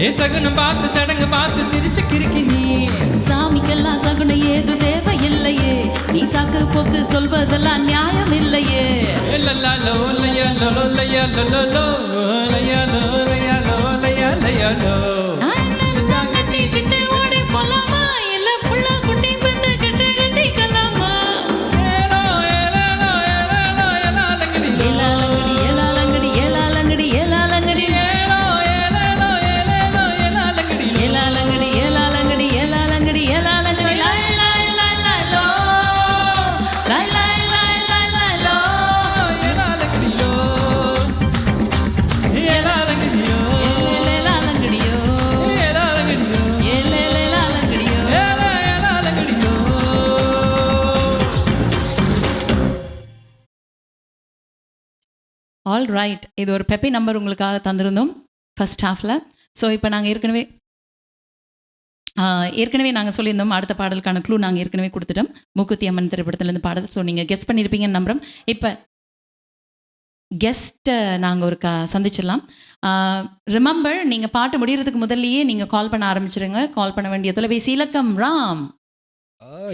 ஏ சகுனம் பார்த்து சடங்கு பார்த்து சிரிச்சு கிறுக்கி நீ. சாமிக்கெல்லாம் சகுனம் ஏது தேவையில்லையே, நீ சாக்கு போக்கு சொல்வதெல்லாம் நியாயம் இல்லையே. லல்லோ லய்யா லோ லய்யா லோ லோ லய்யா லோ லய்யா லோ லய்யா லய்யா லோ. நான் கட்டிக்கிட்டு ஓடி போலாமா, இல்ல புள்ள குட்டி பெத்துக்கிட்டு கட்டிக்கலாமா. ஏலோ ஏலேலோ ஏலேலோ ஏலாலங்கடி ஏலாலங்கடி ஏலாலங்கடி ஏலாலங்கடி ஏலாலங்கடி ஏலோ ஏலேலோ ஏலேலோ ஏலாலங்கடி ஏலாலங்கடி ஏலாலங்கடி ஏலாலங்கடி ஏலாலங்கடி லாய் லாய் லாய் லாய் லோ, லாய் லாய் லாய் லாய் லாய் லோ, ஏலாலங்கடியோ ஏலாலங்கடியோ ஏலேலாலங்கடியோ ஏலாலங்கடியோ ஏலேலேலாலங்கடியோ. ஏலா ஏலாலங்கடியோ. ஆல் ரைட், இது ஒரு பெப்பி நம்பர் உங்களுக்காக தந்திருந்தோம் ஃபர்ஸ்ட் ஹாஃபில். ஸோ இப்போ நாங்கள் ஏற்கனவே நாங்கள் சொல்லியிருந்தோம் அடுத்த பாடலுக்கான க்ளூ நாங்கள் ஏற்கனவே கொடுத்துட்டோம். மூக்குத்தி அம்மன் திரைப்படத்துலேருந்து பாடல். ஸோ நீங்கள் கெஸ் பண்ணியிருப்பீங்கன்னு நம்புகிறோம். இப்போ கெஸ்ட்டை நாங்கள் ஒரு சந்திச்சிடலாம். ரிமெம்பர், நீங்கள் பாட்டு முடிகிறதுக்கு முதல்லையே நீங்கள் கால் பண்ண ஆரம்பிச்சிருங்க. கால் பண்ண வேண்டிய தொலைபேசி இலக்கம் ராம்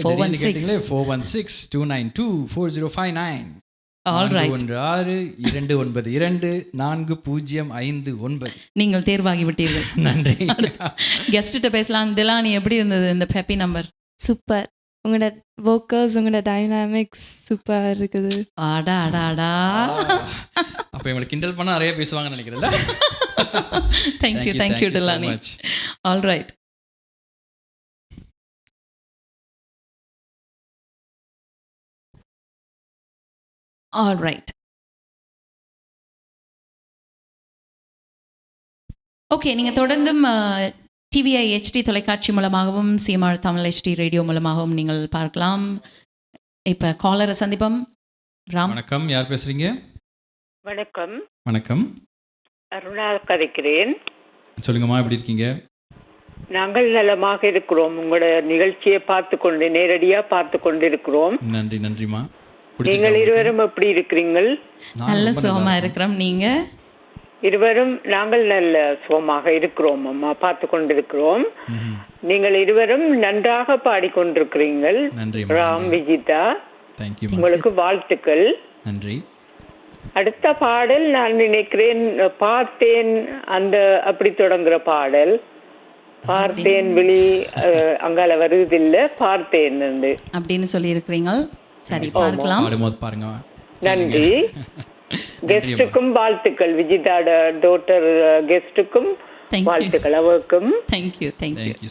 416 292 4059. All right, 1629240559. நீங்கள் தேர்வாகி விட்டீர்கள். நன்றி. கெஸ்ட்டு பேசலாம். திலானி, எப்படி இருந்தது இந்த பெப்பி நம்பர்? சூப்பர். உங்களோட vocals, உங்களோட டைனாமிக்ஸ் சூப்பர் இருக்குது. ஆடா ஆடா ஆடா. அப்போ இவங்களை கிண்டல் பண்ண நிறைய பேசுவாங்கன்னு நினைக்கிறேன்ல. Thank you Dilani. All right. All right. Okay, நீங்கள் தொடர்ந்தும் டிவிஐ ஹெச்டி தொலைக்காட்சி மூலமாகவும் சிஎம்ஆர் தமிழ் ஹெச்டி ரேடியோ மூலமாகவும் நீங்கள் பார்க்கலாம். இப்போ காலரை சந்திப்போம். ராம், வணக்கம், யார் பேசுறீங்க? வணக்கம், வணக்கம், அருணா கதைக்கிறேன். சொல்லுங்கம்மா, எப்படி இருக்கீங்க? நாங்கள் நலமாக இருக்கிறோம். உங்களோட நிகழ்ச்சியை நேரடியாக பார்த்து கொண்டு இருக்கிறோம். நன்றி. நன்றிம்மா. நீங்கள் இருவரும் எப்படி இருக்கிறீங்கள்? நல்ல சுகமாக இருக்கிறோம். நீங்கள் இருவரும்? நாங்கள் நல்ல சுகமாக இருக்கிறோம் அம்மா, பார்த்து கொண்டிருக்கிறோம். நீங்கள் இருவரும் நன்றாக பாடிக்கொண்டிருக்கிறீர்கள். ராம், விஜிதா, உங்களுக்கு வாழ்த்துக்கள். நன்றி. அடுத்த பாடல் நான் நினைக்கிறேன் பார்த்தேன், அந்த அப்படி தொடங்குற பாடல். பார்த்தேன் விழி அங்கால வருவதில்லை, பார்த்தேன் அப்படின்னு சொல்லி இருக்கிறீங்க. சரி, பார்க்கலாம். பாருங்க. நன்றி. கெஸ்டுக்கும் வாழ்த்துக்கள். விஜிதாட டாட்டர் கெஸ்டுக்கும் வாழ்த்துக்கள். அவருக்கும் தேங்க்யூ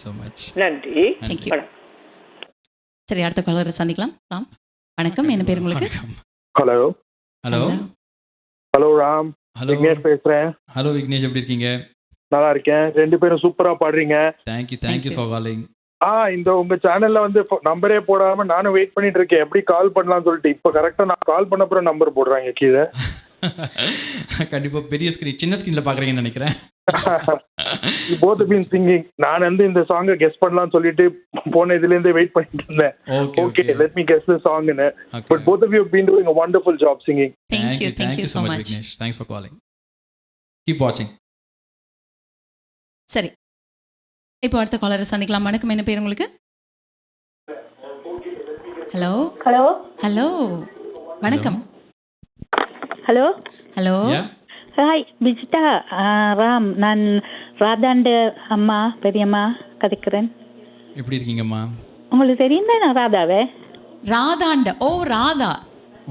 so much. நன்றி. சரி, அடுத்த காலரை சந்திக்கலாம். ராம், வணக்கம், என்ன பேர் உங்களுக்கு? Hello hello hello Ram, Vignesh பேசுறேன். ஹலோ விக்னேஷ், எப்படி இருக்கீங்க? நல்லா இருக்கேன். ரெண்டு பேரும் சூப்பரா பாடுறீங்க. Thank you for calling. இந்த உங்க சேனல்ல வந்து நம்பரே போடாம நானும் வெயிட் பண்ணிட்டு இருக்கேன், எப்படி கால் பண்ணலாம்னு சொல்லிட்டு. இப்ப கரெக்டா நான் கால் பண்ண அப்புறம் நம்பர் போடுறாங்க கீழே. கண்டிப்பா பெரிய ஸ்கிரீன், சின்ன ஸ்கிரீன்ல பாக்குறீங்கன்னு நினைக்கிறேன். both been singing. நான் வந்து இந்த சாங்கை கெஸ் பண்ணலாம்னு சொல்லிட்டு போன இதுல இருந்து வெயிட் பண்ணிட்டு இருந்தேன். Okay, let me guess the song in it. But both of you have been doing a wonderful job singing. Thank you so much Vignesh. Thanks for calling. Keep watching. சரி, இப்போ அடுத்த காலரை சந்திக்கலாம். வணக்கம், என்ன பேர் உங்களுக்கு? ஹலோ ஹலோ ஹலோ வணக்கம். Hello hello hi Vijitha. Ram, நான் ராதாண்ட அம்மா, பெரியம்மா கதைக்கிறேன். எப்படி இருக்கீங்கம்மா? உங்களுக்கு தெரியும் தான் நான் ராதாவே. ராதாண்ட, ஓ ராதா.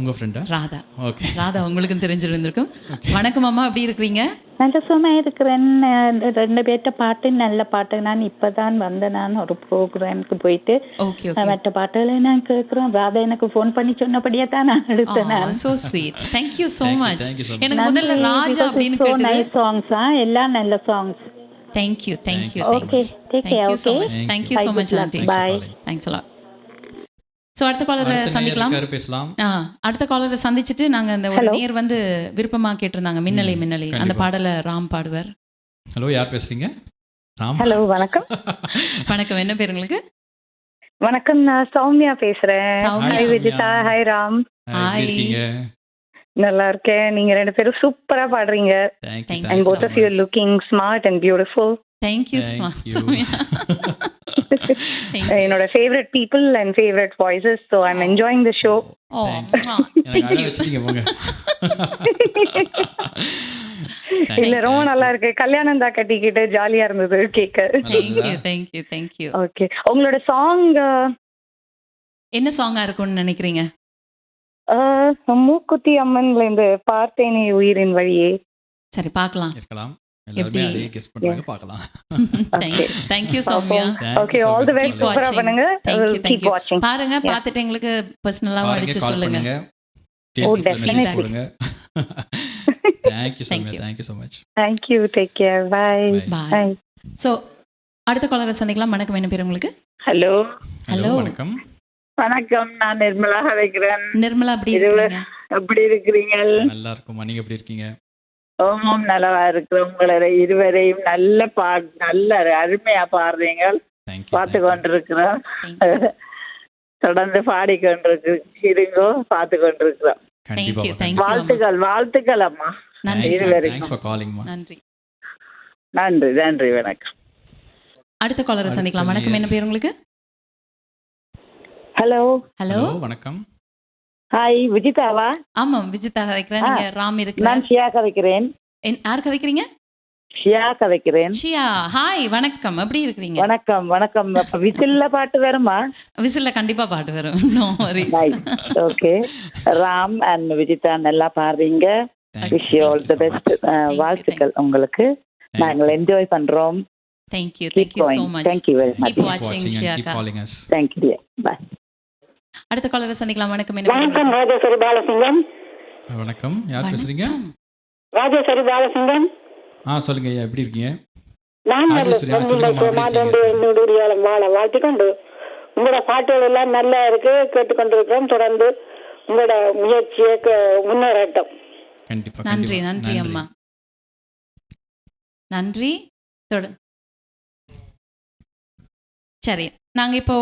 உங்கள் ஃப்ரெண்டா? ராதா. ஓகே. ராதா உங்களுக்கும் தெரிஞ்சிருந்திருக்கும். வணக்கம் அம்மா, எப்படி இருக்கிறீங்க? நல்ல சும்மா இருக்கிறேன். ரெண்டு பேர்ட்ட பாட்டு நல்ல பாட்டு. நான் இப்பதான் வந்தேன். நான் ஒரு ப்ரோக்ராமுக்கு போயிட்டு மற்ற பாட்டுகளை நான் கேட்கிறோம். ராதா எனக்கு ஃபோன் பண்ணி சொன்னபடியே தான் நான் எடுத்தேன். So sweet. Thank you so much. எனக்கு முதல்ல ராஜா அப்படின்னு கேட்டது. Nice songs. எல்லாம் நல்ல songs. Thank you. Okay, take care. Okay, thank you so much aunty. Bye. Thanks a lot. So அடுத்த காலரை சந்திக்கலாம். அடுத்த காலரை சந்திச்சுட்டு நாங்கள் அந்த ஒரு நேர் வந்து விருப்பமாக கேட்டிருந்தாங்க மின்னலை மின்னலை, அந்த பாடலை ராம் பாடுவார். ஹலோ, யார் பேசுறீங்க? ராம். ஹலோ, வணக்கம். வணக்கம், என்ன பேர் உங்களுக்கு? வணக்கம், நான் சௌமியா பேசுறேன். Hi Vijitha, hi Ram. Hi, நல்லா இருக்கேன். நீங்க ரெண்டு பேரும் சூப்பரா பாடுறீங்க. And both of you are looking smart and beautiful. Thank you Soumya. என்னோட favorite people and favorite voices, so I'm enjoying the show. Oh, thank you. இல்ல, ரொம்ப நல்லா இருக்கு. கல்யாணம் தான் கட்டிக்கிட்டு ஜாலியா இருந்தது கேட்க. Thank you. ஓகே, உங்களோட சாங் என்ன சாங்கா இருக்கும்னு நினைக்கிறீங்க? மூக்குத்தி அம்மன்ல இருந்து பார்த்தேனே உயிரின் வழியே. சரி, பார்க்கலாம். இருக்கலாம். எல்லாரும் அதே கெஸ் பண்றாங்க, பார்க்கலாம். Thank you Soumya. Okay, all the best. சூப்பரா பண்ணுங்க. Keep watching. பாருங்க, பார்த்துட்டு எங்களுக்கு பர்சனலாவா அடிச்சு சொல்லுங்க. Oh, definitely. Thank you Soumya. Thank you so much. Thank you. Take care. Bye. So அடுத்த காலரை சந்திக்கலாம். வணக்கம், என்ன பேர் உங்களுக்கு? ஹலோ. வணக்கம். வணக்கம், நான் நிர்மலா இருக்கிறேன். நிர்மலா, எப்படி இருக்கிறீங்க? நல்லா இருக்குமா, நீங்க எப்படி இருக்கீங்க? ஓம், நலவா இருக்கிறோம். உங்களை இருவரையும் நல்ல அருமையா பாடுறீங்க. பார்த்து கொண்டிருக்கிறோம். தொடர்ந்து பாடிக்கொண்டிருக்கோ, பார்த்து கொண்டிருக்கிறோம். வாழ்த்துக்கள் அம்மா. நன்றி. வணக்கம். அடுத்த காலரை சந்திக்கலாம். வணக்கம், என்ன பேர் உங்களுக்கு? ஹலோ. வணக்கம். ஹாய், விஜிதாவா? ஆமா, விஜிதா கதைக்கிறேன். நீங்க ராம் இருக்கிறேன். நான் ஷியா கதைக்கிறேன். யார் கதைக்கிறீங்க? ஷியா கதைக்கிறேன். ஷியா, ஹாய், வணக்கம், எப்படி இருக்கீங்க? வணக்கம். விசில்ல பாட்டு வருமா? விசில்ல கண்டிப்பா பாட்டு வரும். No worries. Okay, Ram and Vijitha நல்லா பாடுறீங்க. Wish you all the best. வாழ்த்துக்கள் உங்களுக்கு. நாங்கள் என்ஜாய் பண்றோம். Thank you so much. Thank you very much. Keep watching Shiyaka. Thank you. Bye. அடுத்த காலரை சந்திக்கலாம். வணக்கம், என்ன பேர்? வணக்கம், ராஜேஸ்வரி பாலசிங்கம். வணக்கம், யார் பேசுறீங்க? ராஜேஸ்வரி பாலசிங்கம். சொல்லுங்க ஐயா, எப்படி இருக்கீங்க? நான் வாழ்த்துக்கொண்டு உங்களோட பாட்டுகள் எல்லாம் நல்லா இருக்கு, கேட்டுக்கொண்டிருக்கிறோம். தொடர்ந்து உங்களோட முயற்சியை முன்னேறட்டும். கண்டிப்பா. நன்றி அம்மா. நன்றி. சரி, நாங்க இப்போ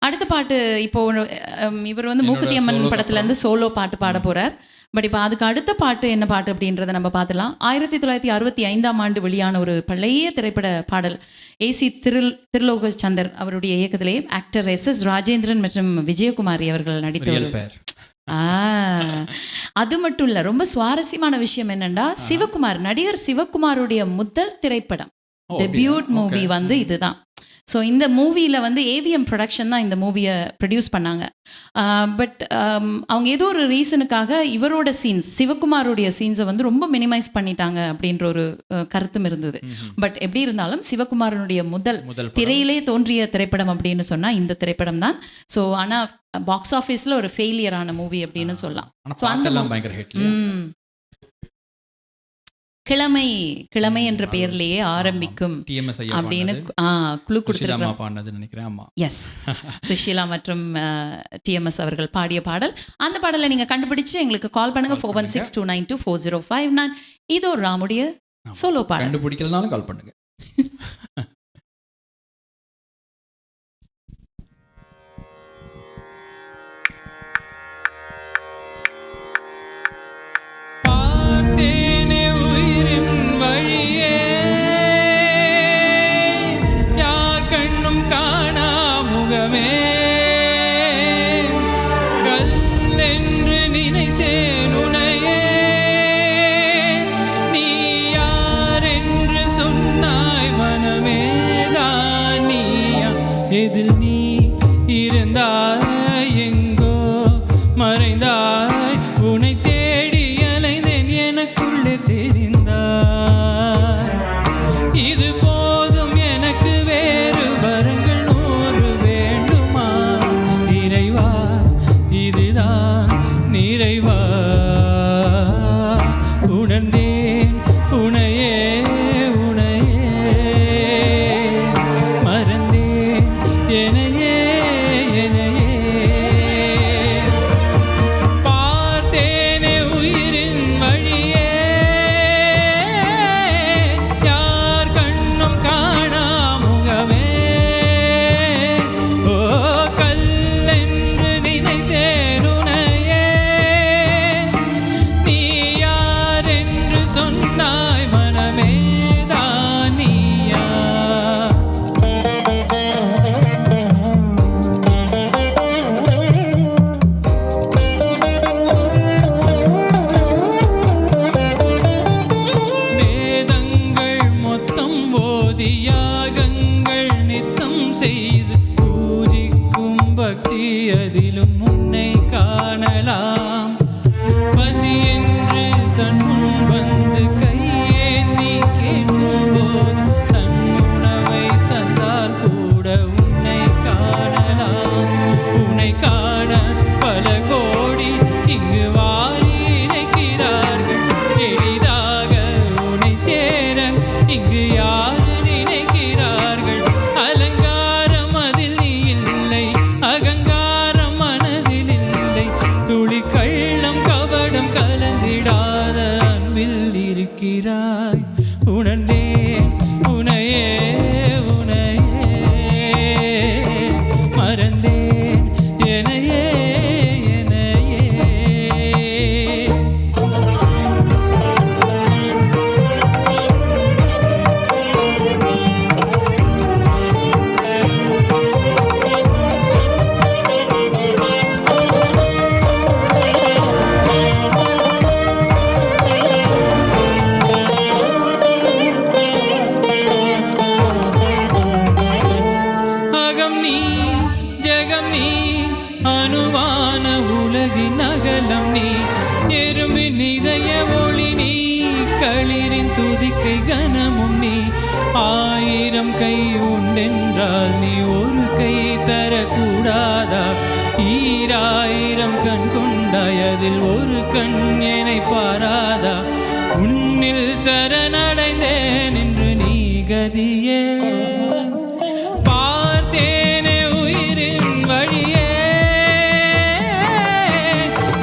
அடுத்த பாட்டு, இப்போ இவர் வந்து மூக்குத்தி அம்மன் படத்துல இருந்து சோலோ பாட்டு பாட போறார். பட் இப்போ அதுக்கு அடுத்த பாட்டு என்ன பாட்டு அப்படின்றத நம்ம பார்த்துலாம். 1965 வெளியான ஒரு பழைய திரைப்பட பாடல். ஏசி திருலோக சந்தர் அவருடைய இயக்கத்திலே ஆக்டர் SS ராஜேந்திரன் மற்றும் விஜயகுமாரி அவர்கள் நடித்த. அது மட்டும் இல்ல, ரொம்ப சுவாரஸ்யமான விஷயம் என்னன்னா, நடிகர் சிவகுமாருடைய முதல் திரைப்படம், டெபியூட் மூவி வந்து இதுதான். ஸோ இந்த மூவியில் வந்து AVM ப்ரொடக்ஷன் தான் இந்த மூவியை ப்ரொடியூஸ் பண்ணாங்க. பட் அவங்க ஏதோ ஒரு ரீசனுக்காக இவரோட சீன்ஸ், சிவகுமாரோடைய சீன்ஸை வந்து ரொம்ப மினிமைஸ் பண்ணிட்டாங்க அப்படின்ற ஒரு கருத்தும் இருந்தது. பட் எப்படி இருந்தாலும் சிவகுமாரனுடைய முதல் திரையிலே தோன்றிய திரைப்படம் அப்படின்னு சொன்னால் இந்த திரைப்படம் தான். ஸோ ஆனால் பாக்ஸ் ஆஃபீஸில் ஒரு ஃபெயிலியரான மூவி அப்படின்னு சொல்லலாம். ஸோ அந்த கிழமை என்ற பெயர்லயே ஆரம்பிக்கும் அப்படின்னு குழு கொடுத்துருக்கோம். எஸ், சுஷீலா மற்றும் TMS அவர்கள் பாடிய பாடல். அந்த பாடலை நீங்க கண்டுபிடிச்சு எங்களுக்கு கால் பண்ணுங்க. 4162924059. இதோ ராமுடைய சோலோ பாடல். கண்டுபிடிக்கலனாலும் கால் பண்ணுங்க. எதில் நீ இருந்தாய், எங்கோ மறைந்தாய், இரும்பின் இதய ஒளி நீ, களிரின் துதிக்கை கனமும் நீ. 1000 கை உண்டென்றால் நீ ஒரு கை தரக்கூடாதா? 1000 கண் கொண்டாய் அதில் ஒரு கண் என்னை பாராதா? உன்னில் சரணடைந்தேன் என்று நீ கதியே, பார்த்தேனே உயிரின் வழியே.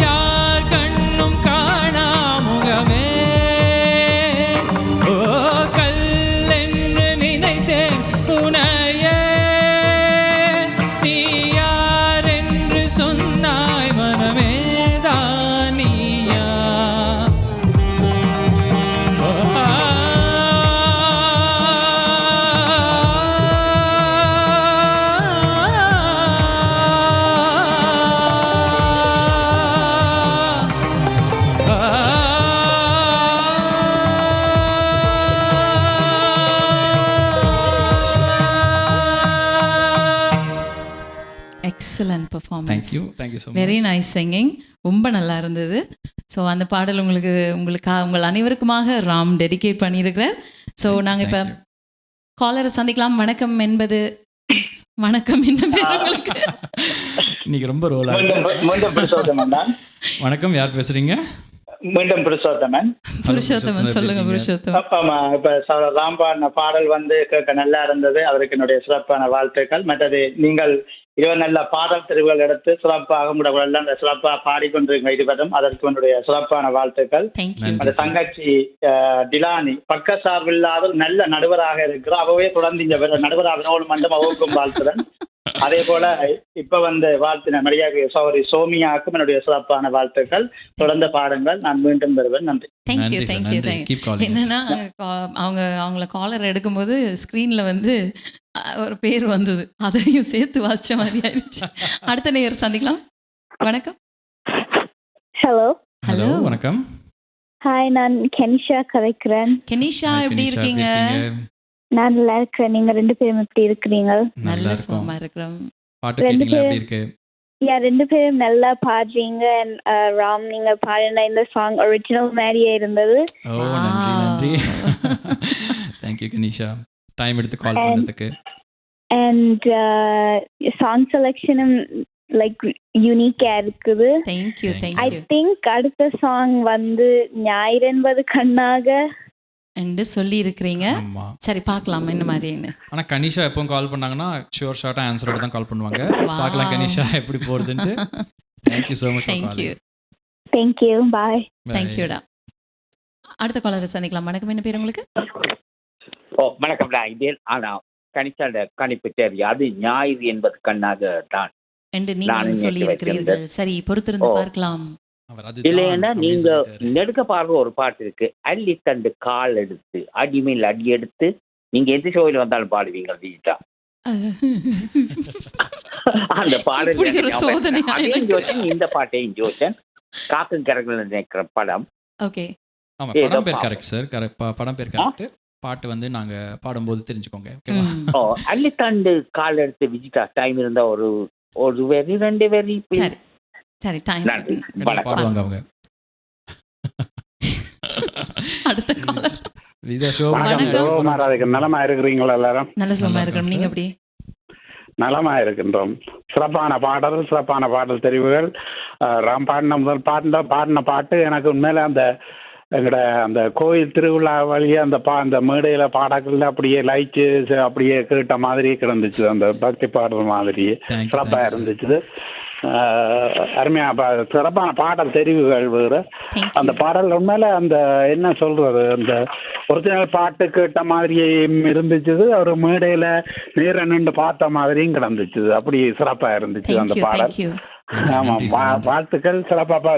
யார் கண்ணும் காணா முகமே, ஓ கல்லென்று நினைத்தேன் உனையே. நீ யார் என்று சொன்னாய் மனமே, தான் நீயா? Excellent performance. Thank you so very nice singing. ரொம்ப நல்லா இருந்தது. ஸோ அந்த பாடல் உங்கள் அனைவருக்குமாக ராம் டெடிகேட் பண்ணியிருக்கிறார். ஸோ நாங்கள் இப்போ காலரை சந்திக்கலாம். வணக்கம் என்பது வணக்கம் என்ன பேர் உங்களுக்கு? இன்னைக்கு ரொம்ப ரோலா. மீண்டும் புருஷோத்தமன் தான். வணக்கம், யார் பேசுறீங்க? மீண்டும் புருஷோத்தமன். புருஷோத்தமன் சொல்லுங்க. புருஷோத்தமன். ஆமா, இப்ப ராம்பாடின பாடல் வந்து கேட்க நல்லா இருந்தது. அவருக்கு என்னுடைய சிறப்பான வாழ்த்துக்கள். மற்றது நீங்கள் இருவர் நல்ல பாடல் தெரிவுகள் எடுத்து சிறப்பாக உங்களெல்லாம் சிறப்பாக பாடிக்கொண்டிருக்க இருவரும் அதற்கு என்னுடைய சிறப்பான வாழ்த்துக்கள். அந்த தங்கச்சி டிலானி பக்க சார்பில்லாத நல்ல நடுவராக இருக்கிறோம். அவவே தொடர்ந்து இந்த நடுவராக மண்டம் அவுக்கும் வாழ்த்துறேன். அதே போல இப்ப வந்து வாழ்த்தின மரியாதை சௌரி சோமியாவுக்கும் என்னுடைய சிறப்பான வாழ்த்துக்கள். தொடர்ந்த பாடங்கள் நான் மீண்டும் பெறுவேன். நன்றி. தேங்க்யூ. என்னன்னா அவங்கள காலர் எடுக்கும்போது ஸ்க்ரீன்ல வந்து ஒரு பேர் வந்தது, அதையும் சேர்த்து வாசிச்ச மாதிரி ஆயிடுச்சு. அடுத்த நேயர் சந்திக்கலாம். வணக்கம். ஹலோ வணக்கம். ஹாய், நான் கெனிஷா கதைக்கிறேன். கெனிஷா எப்படி இருக்கீங்க? நான் நல்லா இருக்கிறேன். நீங்க 2 பேரும் எப்படி இருக்கிறீங்க? நல்ல சுகமா இருக்கிறோம். பாட்டு கேட்டீங்களா? எப்படி இருக்கு? 2 பேரும் நல்லா பாடுறீங்க. ராம், நீங்க பாடின இந்த சாங் ஒரிஜினல் மாதிரியே இருந்தது. ஓ நன்றி. தேங்க்யூ கனிஷா, டைம் எடுத்து கால் பண்ணதுக்கு. And சாங் செலக்ஷனும் லைக் யூனிக்கா இருக்குது. தேங்க்யூ. ஐ திங்க் அடுத்த சாங் வந்து ஞாயிறு என்பது கண்ணாக என்று சொல்லி இருக்கிறீங்க. சரி, பார்க்கலாம் என்ன மாதிரின்னு. ஆனா கனிஷா எப்பவும் கால் பண்ணாங்கன்னா ஷூர் ஷார்ட்டா ஆன்சரோட தான் கால் பண்ணுவாங்க. பார்க்கலாம் கனிஷா எப்படி போறதுன்னு. Thank you so much for calling. Thank you. Bye. Thank you டா. அடுத்த காலரை சந்திக்கலாம். வணக்கம், என்ன பேர் உங்களுக்கு? வணக்கம்டா. இதே ஆனா கனிஷாட கணிப்பு தெரியாது. ஞாயிறு என்பது கண்ணாக தான் என்று நீங்கள் சொல்லி இருக்கிறீர்கள். சரி, பொறுத்திருந்து பார்க்கலாம். இல்லைன்னா நீங்க நெடுக்க பாடுற ஒரு பாட்டு இருக்கு, அள்ளி தண்டு கால் எடுத்து அடிமேல் அடி எடுத்து. நீங்க எந்த ஷோவில் வந்தாலும் பாடுவீங்க டிஜிட்டா. அந்த பாடல் இந்த பாட்டையும் ஜோசன் காக்கும் கரங்கள் நினைக்கிற படம். ஓகே, ஆமா, படம் பேர் கரெக்ட் சார். படம் பேர் கரெக்ட். பாட்டு வந்து நாங்க பாடும்போது தெரிஞ்சுக்கோங்க. அள்ளி தண்டு கால் எடுத்து விஜிட்டா டைம் இருந்தா ஒரு வெரி 2 வெரி. சரி, டைம் பாடுவாங்க அவங்க. அடுத்த காலர். நலமா இருக்கிறீங்களா எல்லாரும்? நல்ல சும்மா இருக்கணும். நீங்க எப்படி? நலமா இருக்கின்றோம். சிறப்பான பாடல் தெரிவுகள். ராம் பாடின முதல் பாடின பாட்டு எனக்கு உண்மையில எங்கட அந்த கோயில் திருவிழா வழியா அந்த மேடையில பாடல்கள் அப்படியே லைச்சு அப்படியே கேட்ட மாதிரி கிடந்துச்சு. அந்த பக்தி பாடுற மாதிரி சிறப்பா இருந்துச்சு. அருமையா சிறப்பான பாடல் தெரிவுகள் வேறு. அந்த பாடல் உண்மையில அந்த என்ன சொல்றது, அந்த ஒரிஜினல் பாட்டு கேட்ட மாதிரியே இருந்துச்சு. ஒரு மேடையில நேர நின்று பார்த்த மாதிரியும் கிடந்துச்சு. அப்படி சிறப்பா இருந்துச்சு அந்த பாடல். ஆமா, வாழ்த்துக்கள்.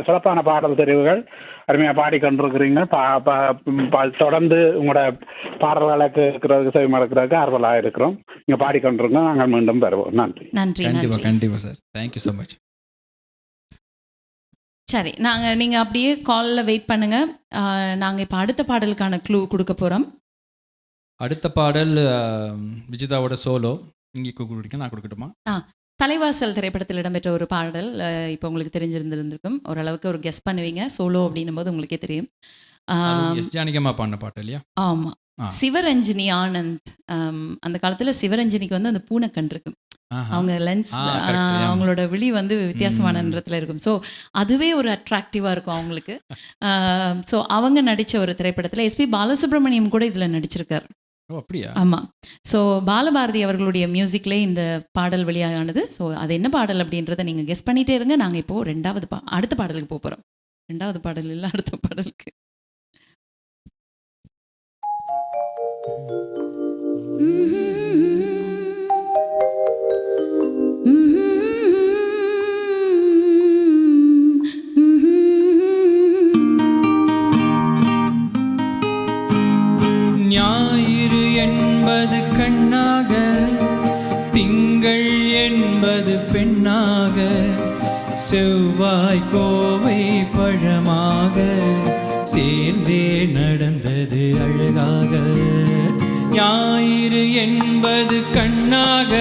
சிறப்பான பாடல் தெரிவுகள். அருமையா பாடிக்கொண்டிருக்கிறீங்க. தொடர்ந்து உங்களோட பாடல்களை கேட்கறதுக்கு செவிமடுக்கிறதுக்கு ஆர்வலாக இருக்கிறோம். நீங்க பாடிக்கொண்டிருக்கோம். நாங்கள் மீண்டும் பெறுவோம். நன்றி. கண்டிப்பா சார். Thank you so much. சரி, நீங்க அப்படியே காலில் வெயிட் பண்ணுங்க. நாங்க இப்போ அடுத்த பாடலுக்கான க்ளூ கொடுக்க போறோம். அடுத்த பாடல் விஜிதாவோட சோலோ. நீங்க கொடுக்க, நான் கொடுக்கட்டுமா? தலைவாசல் திரைப்படத்தில் இடம்பெற்ற ஒரு பாடல். இப்போ உங்களுக்கு தெரிஞ்சிருந்திருக்கும், ஓரளவுக்கு ஒரு கெஸ் பண்ணுவீங்க. சோலோ அப்படின்னும் போது உங்களுக்கே தெரியும். எஸ் ஜானகியம்மா பாடின பாட்டு இல்லையா? ஆமா, சிவரஞ்சினி ஆனந்த். அந்த காலத்துல சிவரஞ்சினிக்கு வந்து அந்த பூனைக்கண் இருக்கும். அவங்க லென்ஸ், அவங்களோட விழி வந்து வித்தியாசமான நிறத்துல இருக்கும். ஸோ அதுவே ஒரு அட்ராக்டிவா இருக்கும் அவங்களுக்கு. ஸோ அவங்க நடிச்ச ஒரு திரைப்படத்துல எஸ்பி பாலசுப்ரமணியம் கூட இதுல நடிச்சிருக்காரு. ஆமா. ஸோ பாலபாரதி அவர்களுடைய மியூசிக்லேயே இந்த பாடல் வெளியானது. ஸோ அது என்ன பாடல் அப்படின்றத நீங்க கெஸ் பண்ணிட்டே இருங்க. நாங்க இப்போ அடுத்த பாடலுக்கு போறோம். 2வது பாடல் இல்லை, அடுத்த பாடலுக்கு. ஞாயிறு என்பது கண்ணாக, திங்கள் என்பது பெண்ணாக, செவ்வாய் கோவை பழமாக, சேர்ந்தே நடந்தது அழகாக. ஞாயிறு என்பது கண்ணாக,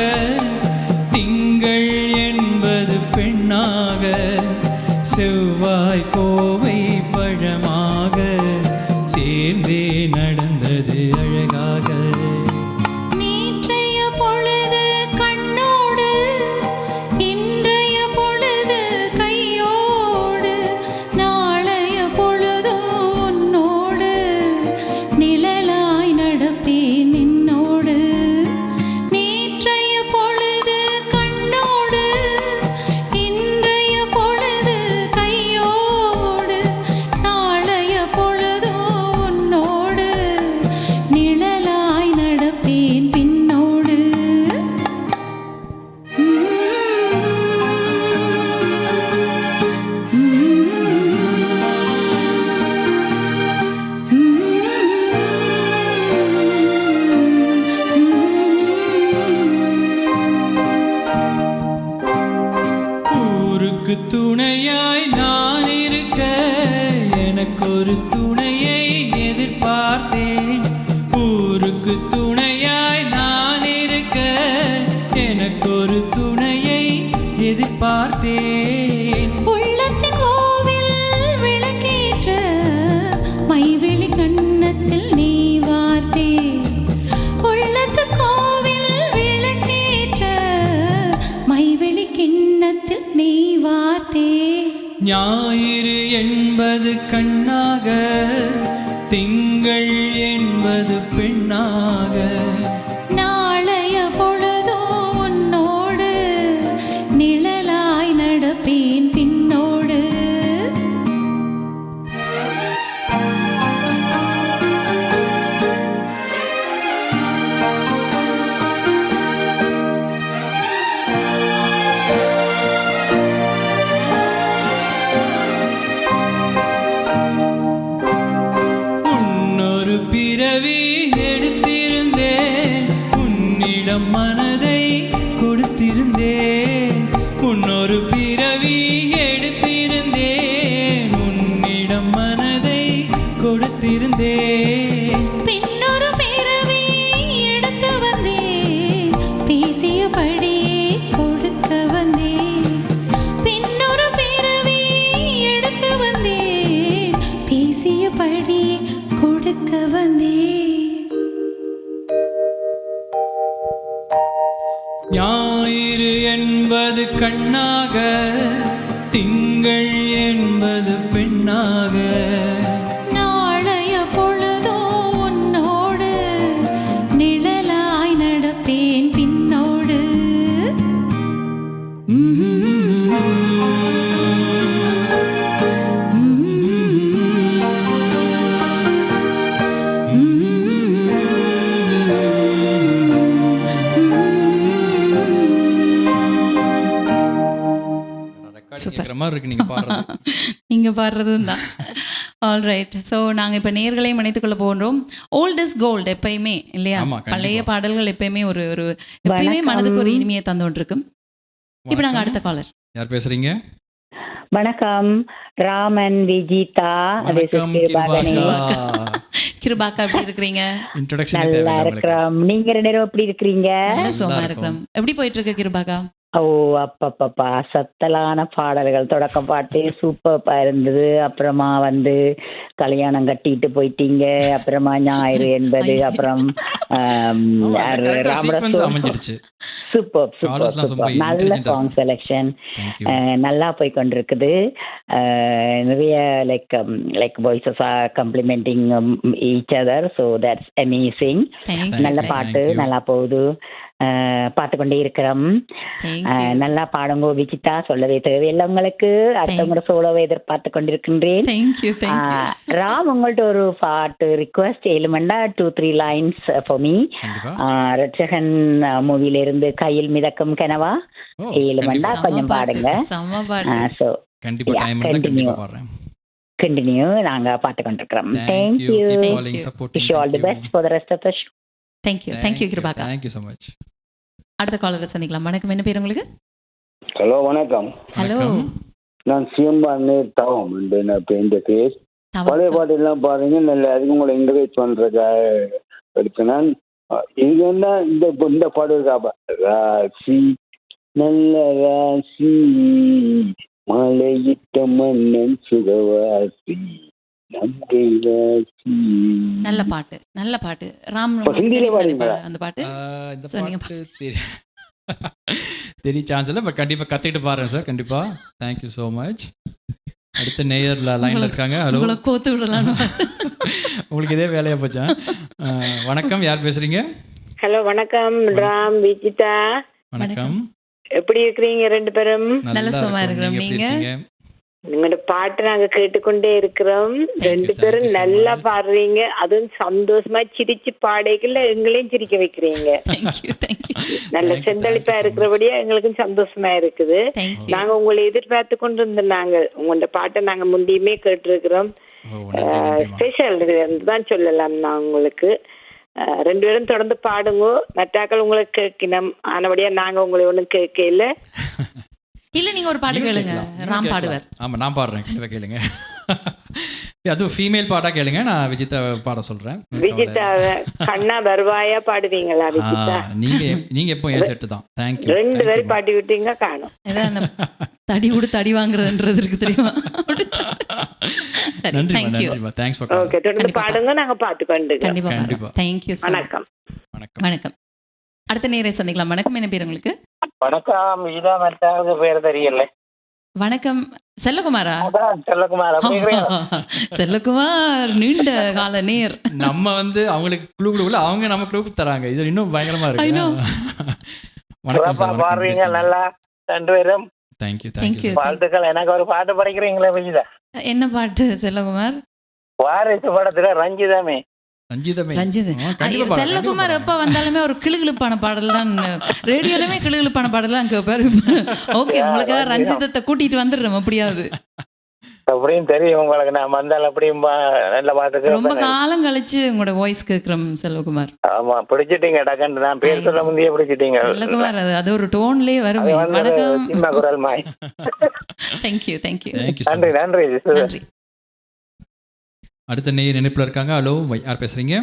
திங்கள் என்பது பெண்ணாக, செவ்வாய் கோவை பழமாக, சேர்ந்தே நடந்தது அழகாக. நேற்றைய பொழுது கண்ணோடு, இன்றைய பொழுது கையோடு, நாளைய பொழுது உன்னோடு, நிழலாய் நடப்பேன் நின்னோடு. நேற்றைய பொழுது கண்ணோடு, இன்றைய பொழுது கையோடு, நாளைய பொழுது உன்னோடு, நிழலாய் நடப்பேன் பின்னோடு. ஊருக்கு துணையாய் நான் இருக்க, எனக்கொரு துணையை எதிர்பார்த்தேன். ஊருக்கு துணையாய் நான் இருக்க, எனக்கொரு துணையை எதிர்பார்த்தேன். உள்ளத்தின் கோவில் விளக்கேற்ற, மைவிழி கண்ணத்தில் நீ வார்த்தே. உள்ளத்து கோவில் விளக்கேற்ற, மைவிழி கிண்ணத்தில் நீ வார்த்தே. ஞாயிறு என்பது கண்ணாக, திங்கள் என்பது பெண்ணாக, நாளைய பொழுதோ உன்னோடு, நிழலாய் நடப்பேன் பின்னோடு. உன்னொரு பிறவி எடுத்திருந்தேன், உன்னிடம் மனதை கொடுத்திருந்தேன். உன்னொரு பிறவி எடுத்திருந்தேன், உன்னிடம் மனதை கொடுத்திருந்தேன். பின்னொரு பிறவி எடுத்து வந்தேன், பேசியபடியே கொடுக்க வந்தேன். பின்னொரு பிறவி எடுத்து வந்தேன், பேசியபடியே கொடுக்க வந்தேன். ஞாயிறு என்பது கண்ணாக, திங்கள் என்பது பெண்ணாக, நாளைய பொழுதோ உன்னோடு, நிழலாய் நடப்பேன் பின்னோடு. கேட்குற மாதிரி இருக்கு நீங்க பாடுறது. நீங்க பாடுறதும் தான். ஆல்ரைட். ஸோ நாங்கள் இப்போ நேர்களையும் இணைத்துக்கொள்ள போகிறோம். ஓல்ட் இஸ் கோல்டு எப்பயுமே இல்லையா? பழைய பாடல்கள் எப்பயுமே ஒரு எப்பயுமே மனதுக்கு ஒரு இனிமையை தந்தோன்றிருக்கும். இப்போ நாங்கள் அடுத்த காலர். யார் பேசுறீங்க? வணக்கம், ராமன் விஜிதா. கிருபாக்கா எப்படி இருக்கிறீங்க? நல்லா இருக்கிறோம். நீங்க 2 பேரும் எப்படி இருக்கிறீங்க? சும்மா இருக்கிறோம். எப்படி போயிட்டு இருக்கு கிருபாக்கா? ஓ அப்பப்பப்பா சத்தலான பாடல்கள். தொடக்க பாட்டே சூப்பர்ப்பா இருந்தது. அப்புறமா வந்து கல்யாணம் கட்டிட்டு போயிட்டீங்க, அப்புறமா ஞாயிறு என்பது, அப்புறம் சூப்பர் சூப்பர் சூப்பர். நல்ல சாங் செலெக்ஷன், நல்லா போய் கொண்டிருக்குது. நிறைய like voices are complementing each other, so that's amazing. நல்ல பாட்டு, நல்லா போகுது, பார்த்து கொண்டே இருக்கிறோம். நல்லா பாடுங்க விஜிதா, சொல்லவே தேவையில்லை உங்களுக்கு. அடுத்தவங்க சோலோவை எதிர்பார்த்து கொண்டிருக்கின்றேன். ராம், உங்கள்ட்ட ஒரு பாட்டு ரிக்வெஸ்ட் ஏழுமண்டா 2-3 லைன்ஸ் ஃபார் மீ. ரட்சகன் மூவில இருந்து கையில் மிதக்கும் கனவா ஏழுமண்டா கொஞ்சம் பாடுங்க. கண்டினியூ, நாங்க பார்த்து கொண்டிருக்கிறோம். Thank you, wish you all the best for the rest of the show. Thank you கிருபாகா. Thank you so much. அடுத்த காலரை சந்திக்கலாம். வணக்கம், என்ன பேர் உங்களுக்கு? ஹலோ வணக்கம். ஹலோ, நான் சிஎம்பானே தவம் இந்த கேஸ். பழைய பாட்டெல்லாம் பாருங்க, நல்ல அதுக்கு உங்களை என்கரேஜ் பண்றதுக்காக எடுத்தேன். இது என்ன இந்த பாடு இருக்கா, ராசி நல்ல ராசி மலையிட்ட மன்னன் சுகவாசி நங்கை ராசி. நல்ல பாட்டு, நல்ல பாட்டு. ராம் அந்த பாட்டு தெரிய சான்ஸ் இல்லை, பட் கண்டிப்பாக கற்றுக்கிட்டு பாருங்க சார். கண்டிப்பாக. Thank you so much. அடுத்த நேயர்ல லைன்ல இருக்காங்க. ஹலோ, கோத்து விடலாம். உங்களுக்கு இதே வேலையா போச்சா? வணக்கம், யார் பேசுறீங்க? ஹலோ வணக்கம், ராம் விஜிதா. வணக்கம், எப்படி இருக்கிறீங்க ரெண்டு பேரும்? நல்ல சும்மா இருக்கிறோம். நீங்க? உங்களோட பாட்டு நாங்க கேட்டுக்கொண்டே இருக்கிறோம். ரெண்டு பேரும் நல்லா பாடுறீங்க, அதுவும் சந்தோஷமா சிரிச்சு பாடைகள்ல எங்களையும் சிரிக்க வைக்கிறீங்க. நல்ல செந்தளிப்பா இருக்கிறபடியா எங்களுக்கும் சந்தோஷமா இருக்குது. நாங்க உங்களை எதிர்பார்த்து கொண்டு இருந்தோம். நாங்க உங்களோட பாட்டை நாங்க முந்தியுமே கேட்டிருக்கிறோம். ஸ்பெஷல் தான் சொல்லலாம். நான் உங்களுக்கு ரெண்டு பேரும் தொடர்ந்து பாடுங்க. நட்டாக்கள் உங்களுக்கு கேட்கணும், ஆனபடியா நாங்க உங்களை ஒன்றும் கேட்கல. இல்ல, நீங்க ஒரு பாட்டு கேளுங்க, ராம் பாடுவார். ஆமா, நான் பாடுறேன், கேளுங்க. அதுவும் ஃபீமேல் பாட்டா கேளுங்க, நான் விஜிதா பாட சொல்றேன். விஜிதா கண்ணா வருவாயா பாடுவீங்களா விஜிதா? நீங்க எப்போ என் செட்டு தான். தேங்க்யூ. ரெண்டு பேரும் பாடி விட்டீங்க, காணும். தடி கூட தடி வாங்குறதுன்றது இருக்கு தெரியுமா? சரி, தேங்க்யூ. Thanks for. ஓகே, தொடர்ந்து பாடுங்க, நாங்க பாத்துக்கொண்டு. கண்டிப்பா. தேங்க்யூ. வணக்கம். வணக்கம். அடுத்த நேரே சந்திக்கலாம். வணக்கம், என்ன பேர் உங்களுக்கு? வணக்கம், இதா மற்ற பேர் தெரியல. வணக்கம், செல்லகுமாரா? செல்லகுமார். செல்லகுமார் நீண்ட கால நேர். நம்ம வந்து அவங்களுக்கு குழு குழுல அவங்க நம்ம குழு தராங்க. இது இன்னும் பயங்கரமா இருக்கு. வணக்கம், பாடுறீங்க நல்லா ரெண்டு பேரும். தேங்க்யூ. வாழ்த்துக்கள். எனக்கு ஒரு பாட்டு படிக்கிறீங்களா விஜிதா? என்ன பாட்டு செல்லகுமார்? வாரிசு படத்துல ரஞ்சிதமே. செல்லகுமார் எப்ப வந்தாலுமே ஒரு கிளுகிழுப்பான பாடல் தான், ரேடியோலுமே கிளுகிழுப்பான பாடல் தான் கேட்பாரு. ஓகே, உங்களுக்காக ரஞ்சிதத்தை கூட்டிட்டு வந்துடுறோம் எப்படியாவது. அப்படியும் தெரியும் உங்களுக்கு, நான் வந்தாலும் அப்படியும் நல்ல பாட்டு. ரொம்ப காலம் கழிச்சு உங்களோட வாய்ஸ் கேட்கிறோம் செல்வகுமார். ஆமா, பிடிச்சிட்டீங்க டக்கன். நான் பேர் சொல்ல முந்தைய பிடிச்சிட்டீங்க செல்வகுமார். அது ஒரு டோன்லயே வருமே. வணக்கம். குரல் மாய். தேங்க்யூ. நன்றி. நன்றி. அடுத்த நேயர் இணைப்பில் இருக்காங்க. ஹலோ, யார் பேசுறீங்க?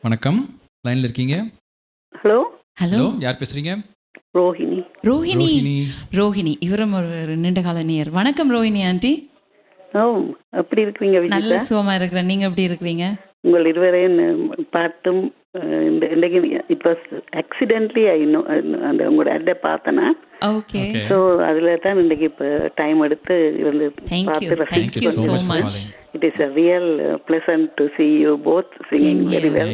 வணக்கம், லைன்ல இருக்கீங்க. ஹலோ, யார் பேசுறீங்க? ரோஹிணி. இவரும் ஒரு நீண்ட கால நேயர். வணக்கம் ரோஹிணி ஆண்டி. எப்படி இருக்கிறீங்க? நல்ல சுகமா இருக்கிறேன். நீங்க எப்படி இருக்கிறீங்க? உங்கள் இருவரையும் பாட்டும் இன்றைக்கு இப்போ ஆக்சிடென்ட்லி அந்த உங்களோட அட்டை பார்த்தேன்னா, ஓகே, ஸோ அதில் தான் இன்றைக்கு இப்போ டைம் எடுத்து இருந்து பார்த்து Thank you so much. It is a real pleasant to see you both singing very well.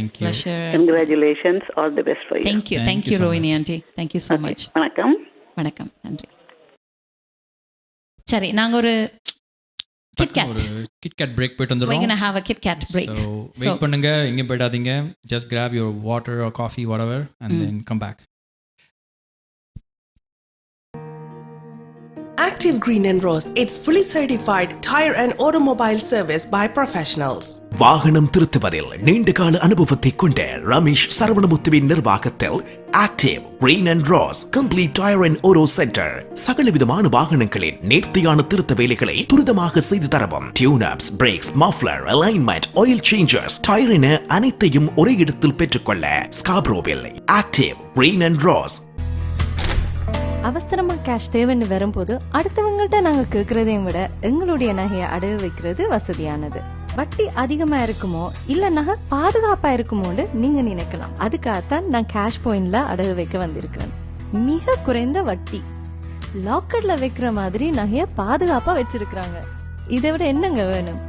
Congratulations, all the best for you. Thank you Rohini aunty. Thank you so much. வணக்கம். நன்றி. சரி, நாங்க ஒரு KitKat break போயிட்டு வந்துறோம். We're going to have a KitKat break. So wait பண்ணுங்க, எங்க போய்டாதீங்க. Just grab your water or coffee, whatever, and then come back. Active Green and Rose, it's fully certified tire and automobile service by professionals. வாகனம் திருத்துவதில் நீண்டகால அனுபவத்தை கொண்ட ரமேஷ் சரவணமுத்துவின் நிர்வாகத்தில் active green and rose complete tyre and auto centre சகல விதமான வாகனங்களின் நேர்த்தியான திருத்த வேலைகளை துரிதமாக செய்து தரவும். Tune ups, brakes, muffler, alignment, oil changers, tyre என அனைத்தையும் ஒரே இடத்தில் பெற்றுக்கொள்ள ஸ்காப்ரோவில் ஆக்டிவ் கிரீன் அண்ட் ரோஸ். அவசரமா கேஷ் தேவைன்னு வரும்போது அடுத்தவங்கள்ட்ட நாங்க கேட்கறதையும் விட எங்களுடைய நகையை அடகு வைக்கிறது வசதியானது. வட்டி அதிகமா இருக்குமோ இல்ல நகை பாதுகாப்பா இருக்குமோன்னு நீங்க நினைக்கலாம். அதுக்காகத்தான் நான் கேஷ் பாயிண்ட்ல அடகு வைக்க வந்திருக்கிறேன். மிக குறைந்த வட்டி, லாக்கர்ல வைக்கிற மாதிரி நகைய பாதுகாப்பா வச்சிருக்காங்க. இதை விட என்னங்க வேணும்?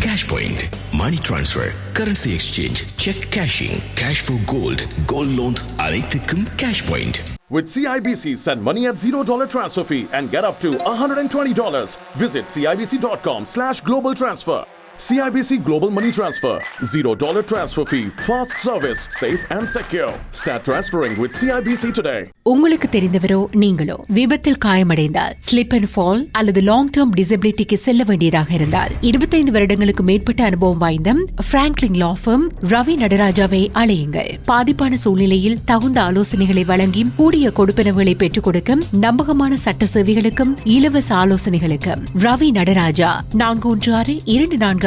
Cash Point, money transfer, currency exchange, check cashing, cash for gold, gold loans அனைத்துக்கும் Cash Point. With CIBC, send money at $0 transfer fee and get up to $120. Visit CIBC.com/global transfer. CIBC Global Money Transfer. $0 transfer fee. Fast service. Safe and secure. Start transferring with CIBC today. உங்களுக்கு தெரிந்தவரோ நீங்களோ விபத்தில் காயமடைந்தால், slip and fall அல்லது long term டிசபிலிட்டிக்கு செல்ல வேண்டியதாக இருந்தால் 25 வருடங்களுக்கு மேற்பட்ட அனுபவம் வாய்ந்த பிராங்க்லின் லா ஃபர்ம் ரவி நடராஜாவை அழையுங்கள். பாதிப்பான சூழ்நிலையில் தகுந்த ஆலோசனைகளை வழங்கி கூடிய கொடுப்பனவுகளை பெற்றுக் கொடுக்க நம்பகமான சட்ட சேவைகளுக்கும் இலவச ஆலோசனைகளுக்கும் ரவி நடராஜா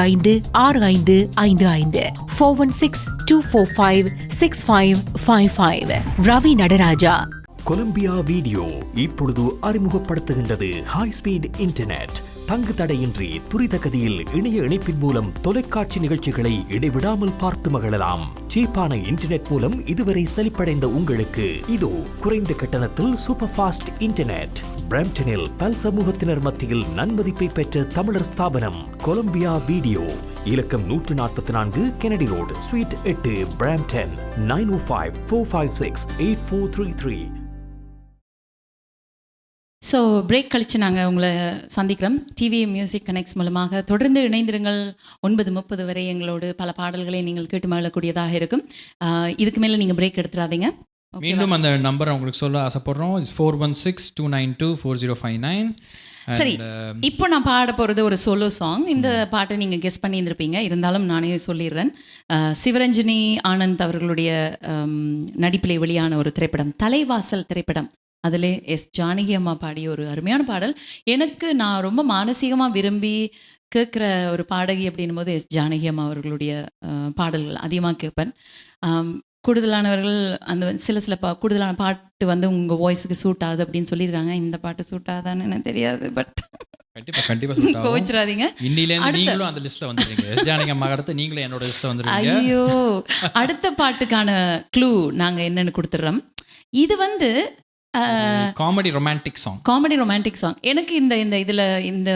416-245-6555 416-245-6555. ரவி நடராஜா. கொலம்பியா வீடியோ இப்பொழுது அறிமுகப்படுத்துகின்றது ஹை ஸ்பீட் இன்டர்நெட். தங்கு தடையின்றி துரித கதியில் இணைய இணைப்பின் மூலம் தொலைக்காட்சி நிகழ்ச்சிகளை இடைவிடாமல் பார்த்து மகிழலாம். சீப்பான இன்டர்நெட் மூலம் இதுவரை செழிப்படைந்த உங்களுக்கு இதோ குறைந்த கட்டணத்தில் சூப்பர் ஃபாஸ்ட் இன்டர்நெட். பிரம்டனில் பல் சமூகத்தினர் மத்தியில் நன்மதிப்பை பெற்ற தமிழர் ஸ்தாபனம் கொலம்பியா வீடியோ. இலக்கம் 144 Kennedy road, suite 8, Brampton. 905-456-8433. So break கழித்து நாங்கள் உங்களை சந்திக்கிறோம். டிவி மியூசிக் கனெக்ட்ஸ் மூலமாக தொடர்ந்து இணைந்திருங்கள். 9:30 வரை எங்களோடு பல பாடல்களை நீங்கள் கேட்டு மகிழக்கூடியதாக இருக்கும். இதுக்கு மேலே நீங்கள் பிரேக் எடுத்துடாதீங்க. மீண்டும் அந்த நம்பரை உங்களுக்கு சொல்ல ஆசைப்படுறோம். 416-292-4059. சரி, இப்போ நான் பாட போகிறது ஒரு சோலோ சாங். இந்த பாட்டை நீங்கள் கெஸ் பண்ணியிருந்திருப்பீங்க, இருந்தாலும் நானே சொல்லிடுறேன். சிவரஞ்சனி ஆனந்த் அவர்களுடைய நடிப்பிலே வெளியான ஒரு திரைப்படம் தலைவாசல் திரைப்படம். அதில் எஸ் ஜானகி அம்மா பாடிய ஒரு அருமையான பாடல். நான் ரொம்ப மானசீகமாக விரும்பி கேட்குற ஒரு பாடகி அப்படின்னும் போது எஸ் ஜானகி அம்மா அவர்களுடைய பாடல்கள் அதிகமாக கேட்பேன். கூடுதலானவர்கள் அந்த சில கூடுதலான பாட்டு வந்து உங்கள் வாய்ஸுக்கு சூட் ஆகுது அப்படின்னு சொல்லியிருக்காங்க. இந்த பாட்டு சூட் ஆகுதான்னு எனக்கு தெரியாது, பட் கண்டிப்பா கோவிச்சிடாதீங்க. நீங்களும் அந்த லிஸ்ட்ல வந்துருங்க. எஸ் ஜானகி அம்மா அடுத்து நீங்களும் என்னோட லிஸ்ட்ல வந்துருங்க. ஐயோ, அடுத்த பாட்டுக்கான க்ளூ நாங்கள் என்னன்னு கொடுத்துட்றோம். இது வந்து காமெடி ரொமான்டிக் சாங். எனக்கு இந்த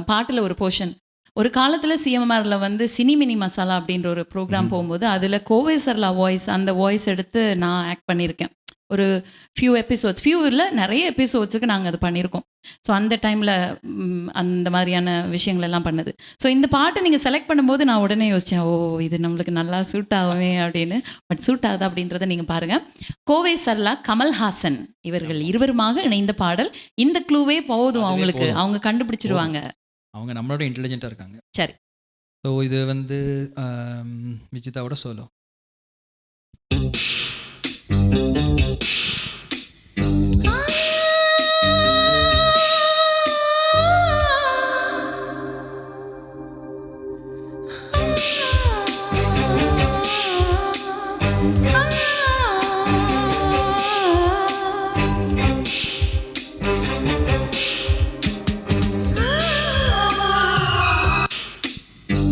பாட்டில் ஒரு போர்ஷன், ஒரு காலத்தில் சிஎம்ஆரில் வந்து சினிமினி மசாலா அப்படின்ற ஒரு ப்ரோக்ராம் போகும்போது அதில் கோவை சர்லா வாய்ஸ், அந்த வாய்ஸ் எடுத்து நான் ஆக்ட் பண்ணியிருக்கேன். ஒரு ஃபியூ இல்லை நிறைய எபிசோட்ஸுக்கு நாங்கள் அது பண்ணியிருக்கோம். ஸோ அந்த டைமில் அந்த மாதிரியான விஷயங்கள் எல்லாம் பண்ணது. ஸோ இந்த பாட்டை நீங்கள் செலக்ட் பண்ணும்போது நான் உடனே யோசித்தேன், ஓ இது நம்மளுக்கு நல்லா சூட் ஆகுமே அப்படின்னு. பட் சூட் ஆகுதா அப்படின்றத நீங்கள் பாருங்கள். கோவை சர்லா, கமல்ஹாசன் இவர்கள் இருவருமாக இணைந்த பாடல். இந்த க்ளூவே போதும் அவங்களுக்கு, அவங்க கண்டுபிடிச்சிருவாங்க. அவங்க நம்மளோட இன்டெலிஜென்ட்டாக இருக்காங்க. சரி, ஸோ இது வந்து விஜிதாவோட solo.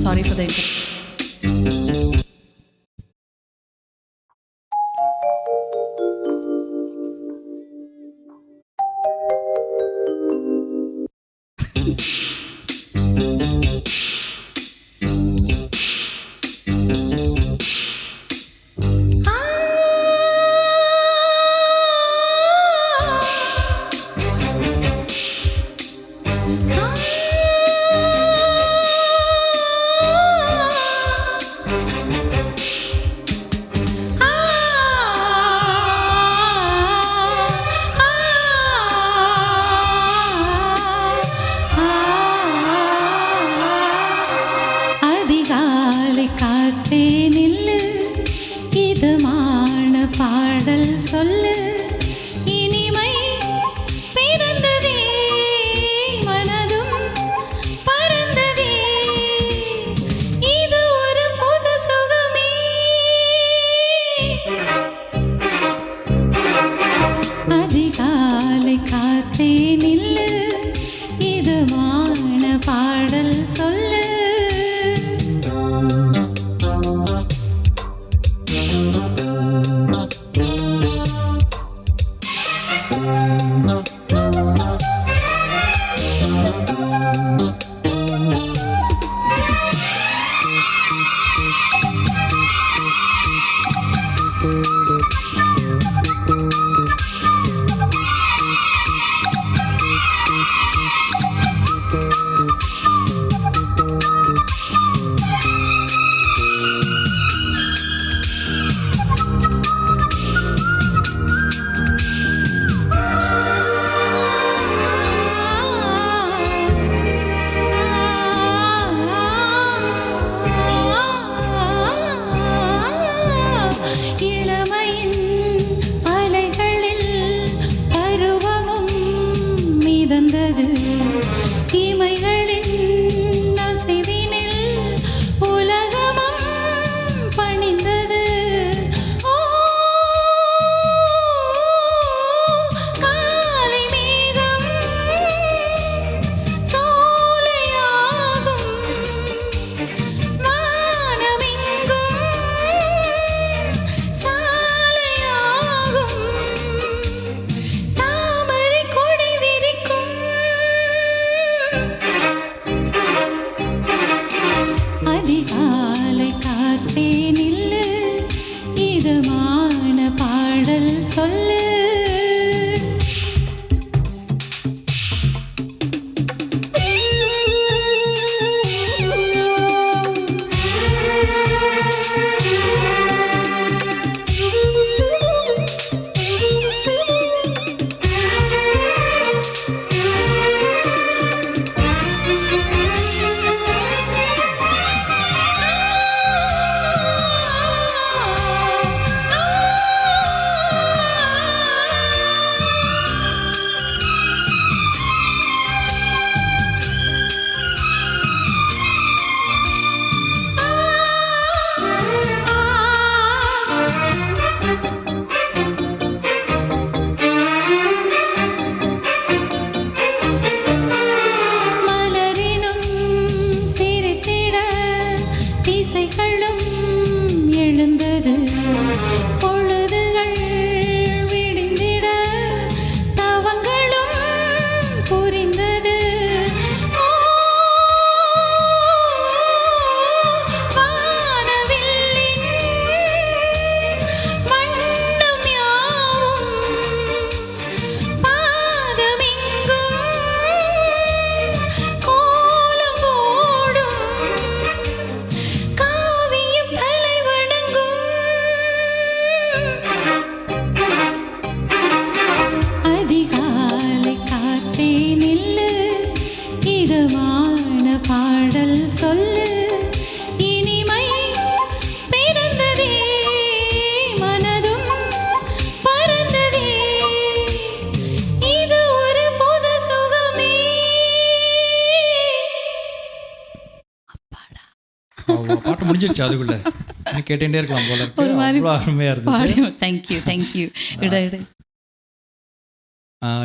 Sorry for the interruption. பாட்டு முடிஞ்சிருச்சு அதுக்குள்ள கேட்டே இருக்கலாம் போல இருக்கு. ஒரு மாதிரி அவ்வளோ அருமையாக இருந்துச்சு. Thank you thank you.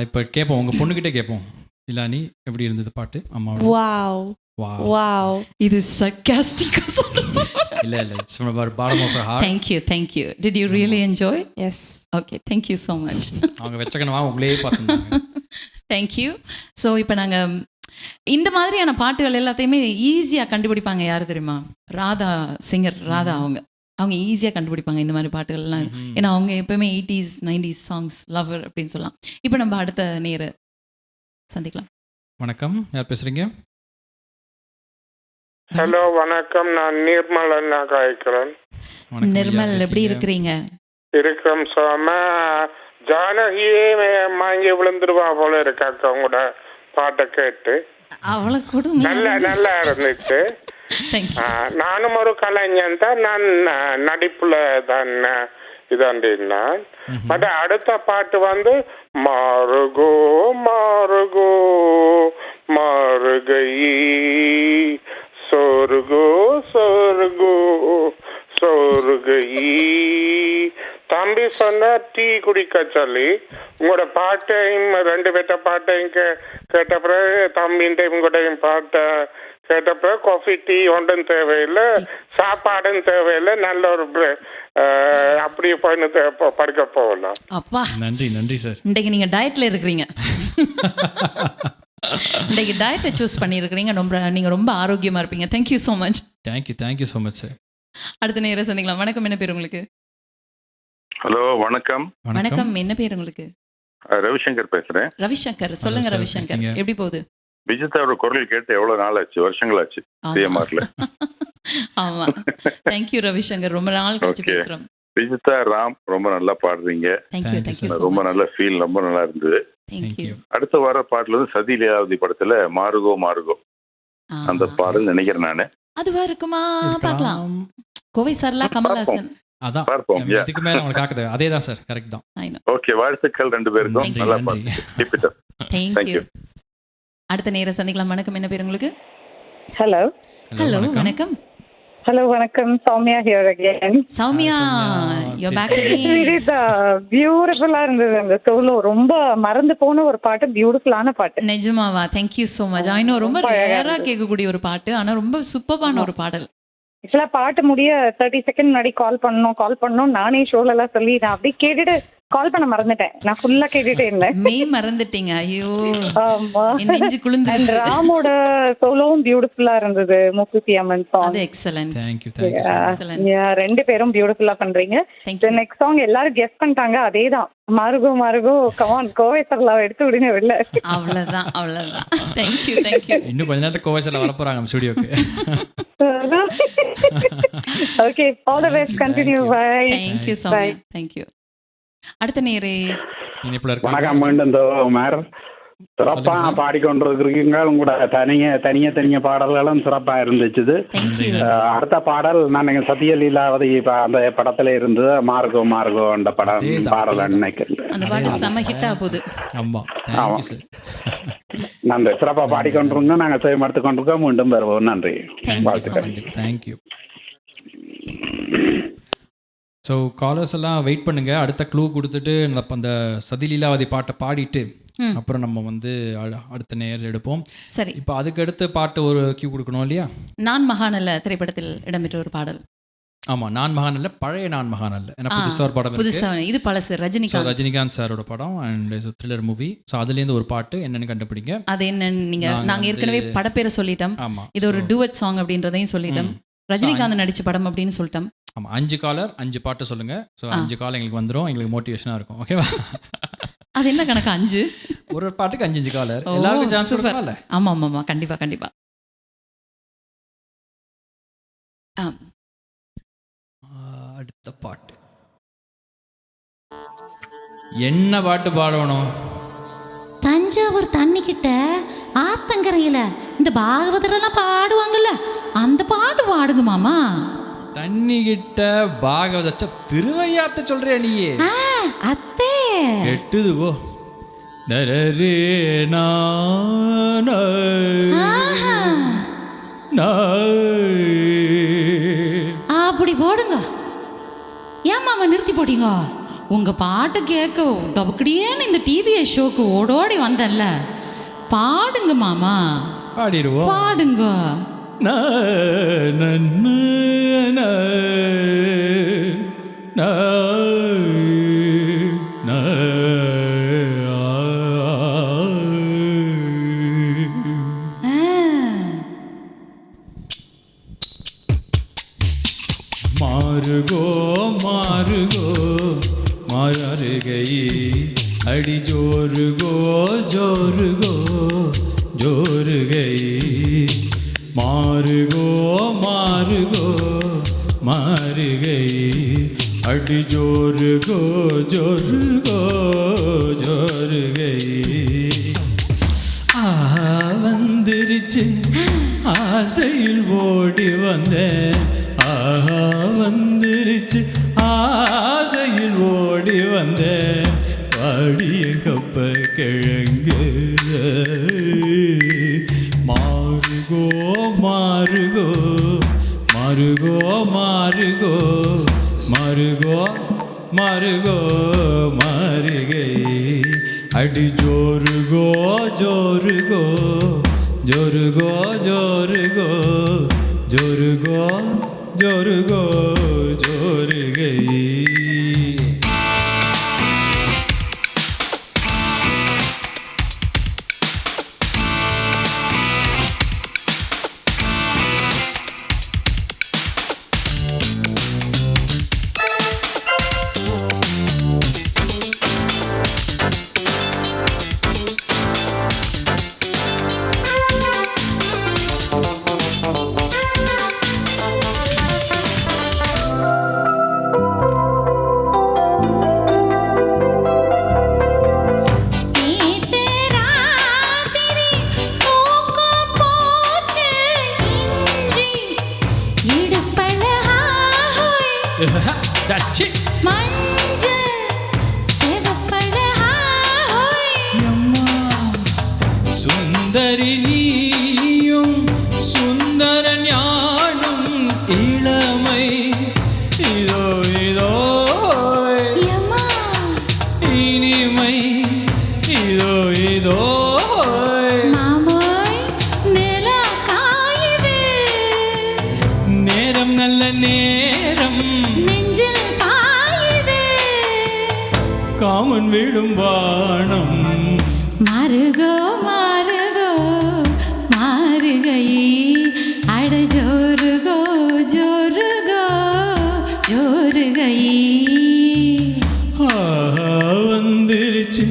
இப்போ கேட்போம், உங்கள் பொண்ணுக்கிட்டே கேட்போம். இலானி, எப்படி இருந்தது பாட்டு? அம்மா வாவ் வாவ். இது சர்க்காஸ்டிக்கா சொல்றேன். இல்ல it's from our bottom of her heart. Thank you. Did you really enjoy? Yes. Okay, thank you so much. அவங்க வெச்சக்கனவா உங்களே பார்த்துருந்தாங்க. தேங்க்யூ. ஸோ இப்போ நாங்கள் இந்த மாதிரியான பாட்டுகள் எல்லாத்தையுமே ஈஸியாக கண்டுபிடிப்பாங்க. யார் தெரியுமா? ராதா, சிங்கர் ராதா. அவங்க ஈஸியாக கண்டுபிடிப்பாங்க இந்த மாதிரி பாட்டுகள்லாம். ஏன்னா அவங்க எப்பவுமே 80s 90s சாங்ஸ் லவர் அப்படின்னு சொல்லலாம். இப்போ நம்ம அடுத்த நேர சந்திக்கலாம். வணக்கம், யார் பேசுறீங்க? ஹலோ வணக்கம், நான் நிர்மல் அண்ணா காய்க்கிறேன். நிர்மல், எப்படி இருக்கிறீங்க? இருக்கிறோம் சோம. ஜானகியே வாங்கி விழுந்துருவா போல இருக்காக்க உங்களோட பாட்டை கேட்டு. அவளை கூட நல்லா இருந்துச்சு. நானும் ஒரு கலைஞன் தான். நான் நடிப்புல தான் இதாண்டினான். பட் அடுத்த பாட்டு வந்து மாறுகோ மாறுகோ மாறுகை சொர்கோ சொர்கோ சொர்கை. தம்பி சொன்ன டீ குடிக்க சொல்லி உங்களோட பாட்டையும் 2 பேர்ட்ட பாட்டையும் கேட்ட பிறகு தம்பின்ட்டு உங்களோடையும் பாட்டை கேட்ட பிறகு காஃபி டீ ஒன்றும் தேவையில்லை, சாப்பாடும் தேவையில்லை, நல்ல ஒரு அப்படியே போயின்னு படுக்க போகலாம். அப்பா நன்றி சார். இன்றைக்கு நீங்கள் டயட்டில் இருக்கிறீங்க. இன்றைக்கு டயட்டை சூஸ் பண்ணியிருக்கிறீங்க. நீங்கள் ரொம்ப ஆரோக்கியமாக இருப்பீங்க. Thank you so much. Thank you so much sir. அடுத்த நேரம் சந்திக்கலாம். வணக்கம், என்ன பேர் உங்களுக்கு? ஹலோ வணக்கம். வணக்கம், என்ன பேர் உங்களுக்கு? ரவிசங்கர் பேசுறேன். ரவிசங்கர், சொல்லுங்க ரவிசங்கர், எப்படி போகுது? விஜிதாவோட குரல் கேட்டு எவ்வளவு நாள் ஆச்சு? வருஷங்கள் ஆச்சு சிஎம்ஆர்ல. ஆமா, தேங்க்யூ ரவிசங்கர், ரொம்ப நாள் கழிச்சு பேசுறோம். விஜிதா ராம், ரொம்ப நல்லா பாடுறீங்க. ரொம்ப நல்ல ஃபீல், ரொம்ப நல்லா இருந்தது. அடுத்த வார பாட்டுல வந்து சதி லீலாவதி படத்துல மாறுகோ மாறுகோ அந்த பாடல் நினைக்கிறேன் நானு. அதுவா இருக்குமா? பார்க்கலாம். கோவை சரளா, கமல்ஹாசன். அதான் பார்ப்போம். இதுக்கு மேல உங்களுக்கு காக்குது. அதேதான் சார், கரெக்ட் தான். ஓகே, வாழ்த்துக்கள் 2 பேருக்கும். நல்லா பாடுங்க. Keep it up. தேங்க்யூ. அடுத்த நேரம் சந்திக்கலாம். வணக்கம், என்ன பேர் உங்களுக்கு? ஹலோ வணக்கம். ஹலோ வணக்கம், Soumya here again. Soumya, you are back again. பியூட்டிஃபுல்லா இருந்தது அந்த சோலோ. ரொம்ப மறந்து போன ஒரு பாட்டு, பியூட்டிஃபுல்லான பாட்டு. நிஜமாவா? Thank you so much. I know, ரொம்ப ரேரா கேட்கக்கூடிய ஒரு பாட்டு, ஆனா ரொம்ப சூப்பரான ஒரு பாடல். ஆக்சுவலா பாட்டு முடிய 30 செகண்ட் முன்னாடி கால் பண்ணணும் நானே ஷோல எல்லாம் சொல்லி நான் அப்படியே கேட்டுட்டு கால் பண்ண மறந்துட்டேன். நான் ஃபுல்லா கேட்டுட்டே இருந்தேன். மறந்துட்டீங்க? ஐயோ, ஆமா. நெஞ்சு குளிர்ந்துருச்சு. ராமோட சோலோவும் பியூட்டிஃபுல்லா இருந்தது. மூக்குத்தி அம்மன் சாங், அது எக்ஸலென்ட். தேங்க்யூ. 2 பேரும் பியூட்டிஃபுல்லா பண்றீங்க. நெக்ஸ்ட் சாங் எல்லாரும் கெஸ் பண்ணிட்டாங்க, அதேதான். மாறுகோ மாறுகோ, கமான் கோவை சரளாவை எடுத்து விடுங்க வெளில. அவ்வளவுதான். தேங்க்யூ. இன்னும் கொஞ்ச நேரத்துல கோவை சரளா வர போறாங்க ஸ்டுடியோக்கு. Okay, all the best, continue. Bye. Thank you Soumya, thank you. அடுத்த நேரே வணக்கம். மீண்டும் மேர் சிறப்பாக பாடிக்கொண்டிருக்கிறீங்க. உங்களோட தனிய பாடல்களும் சிறப்பா இருந்துச்சு. அடுத்த பாடல் நான் சத்திய லீலாவதி அந்த படத்துல இருந்து மார்கோ மார்கோ அந்த பாடல் நினைக்கிறேன். அந்த பாட்டு செம ஹிட் ஆகுது. ஆமா, நன்றி. சிறப்பா பாடிக்கொண்டிருங்க. நாங்க செய்ய எடுத்துக்கொண்டிருக்கோம். மீண்டும் வருவோம். நன்றி. தேங்க்யூ. ஸோ காலர்ஸ் எல்லாம் வெயிட் பண்ணுங்க. அடுத்த க்ளூ கொடுத்துட்டு அந்த சதி லீலாவதி பாட்டை பாடிட்டு அப்புறம் நம்ம வந்து அடுத்த நேரம் எடுப்போம். சரி, இப்போ அதுக்கு அடுத்த பாட்டு ஒரு கியூ கொடுக்கணும் இல்லையா? நான் மகாநல்ல திரைப்படத்தில் இடம்பெற்ற ஒரு பாடல். ஆமா, நான் மகாநல்ல, பழைய நான் மகாநல்ல. ஏன்னா புதுசா ஒரு படம், புதுசா இது பழசு. ரஜினிகாந்த் சாரோட படம் அண்ட் த்ரில்லர் மூவி. ஸோ அதுலேருந்து ஒரு பாட்டு என்னன்னு கண்டுபிடிங்க. அது என்னன்னு நாங்கள் ஏற்கனவே படப்பேரை சொல்லிட்டோம். இது ஒரு டூவெட் சாங் அப்படின்றதையும் சொல்லிட்டோம். ரஜினிகாந்த் நடிச்ச படம் அப்படின்னு சொல்லிட்டோம். ஆமாம், 5 காலர் 5 பாட்டு சொல்லுங்க. ஸோ 5 கால் எங்களுக்கு வந்துடும். எங்களுக்கு மோட்டிவேஷனாக இருக்கும். ஓகேவா? அது என்ன கணக்கு? 5 ஒரு பாட்டுக்கு 5 காலர். எல்லாருக்கும் சான்ஸ் கொடுக்கலாம்ல? ஆமா, கண்டிப்பா. அடுத்த பாட்டு என்ன பாட்டு பாடணும்? தஞ்சாவூர் தண்ணி கிட்ட ஆத்தங்கரையில இந்த பாகவதரெல்லாம் பாடுவாங்கல்ல, அந்த பாட்டு பாடுங்க மாமா. தண்ணி கிட்ட பாகவத திருவையாத்த சொல்றியா நீயே? அத்தே எட்டுது போ. நரரே நாய் அப்படி போடுங்க. ஏம்மா அவன் நிறுத்தி போட்டீங்க? உங்க பாட்டு கேட்க டபக்கடியேன்னு இந்த டிவிஎஸ் ஷோக்கு ஓடோடி வந்தேன்ல, பாடுங்க மாமா. பாடிடுவோம். பாடுங்க. மாறுகோ மாறுகோ மாறுகை அடி ஜோருகோ ஜோருகோ ஜோருகை மாறுகோ மாறுகோ மாறுகை அடி ஜோருகோ ஜோருகோ ஜோருகை. ஆஹா வந்துருச்சு ஆசையில் ஓடி வந்தேன், ஆஹா வந்துருச்சு ஆசையில் ஓடி வந்தேன், பாடிய கப்ப கிழங்கு. மாறுகோ மாறுகோ மாறுகோ மாறுகோ மாறுகோ மாறுகோ மாறுகை அடி ஜோருகோ ஜோருகோ ஜோருகோ ஜோருகோ ஜோருகோ ஜோருகோ ஜோருகை. சுந்தரி நீயும் சுந்தர ஞானம் இளமை இதோ இதோ இனிமை இதோ இதோ நேரம் நல்ல நேரம் காமன் விடும் பானம். மாறுகோ மாறுகோ மாறுகை அட ஜோருகோ ஜோருகோ ஜோருகை. ஆஹா வந்துருச்சு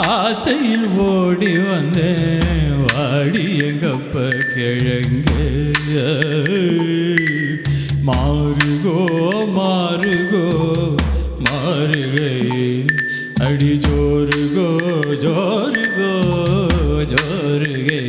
ஆசையில் ஓடி வந்தேன், வாடிய கப்ப கிழங்கு. மாறுகோ மாறுகோ மாறுகை அடி ஜோருகோ ஜோருகோ ஜோருகை.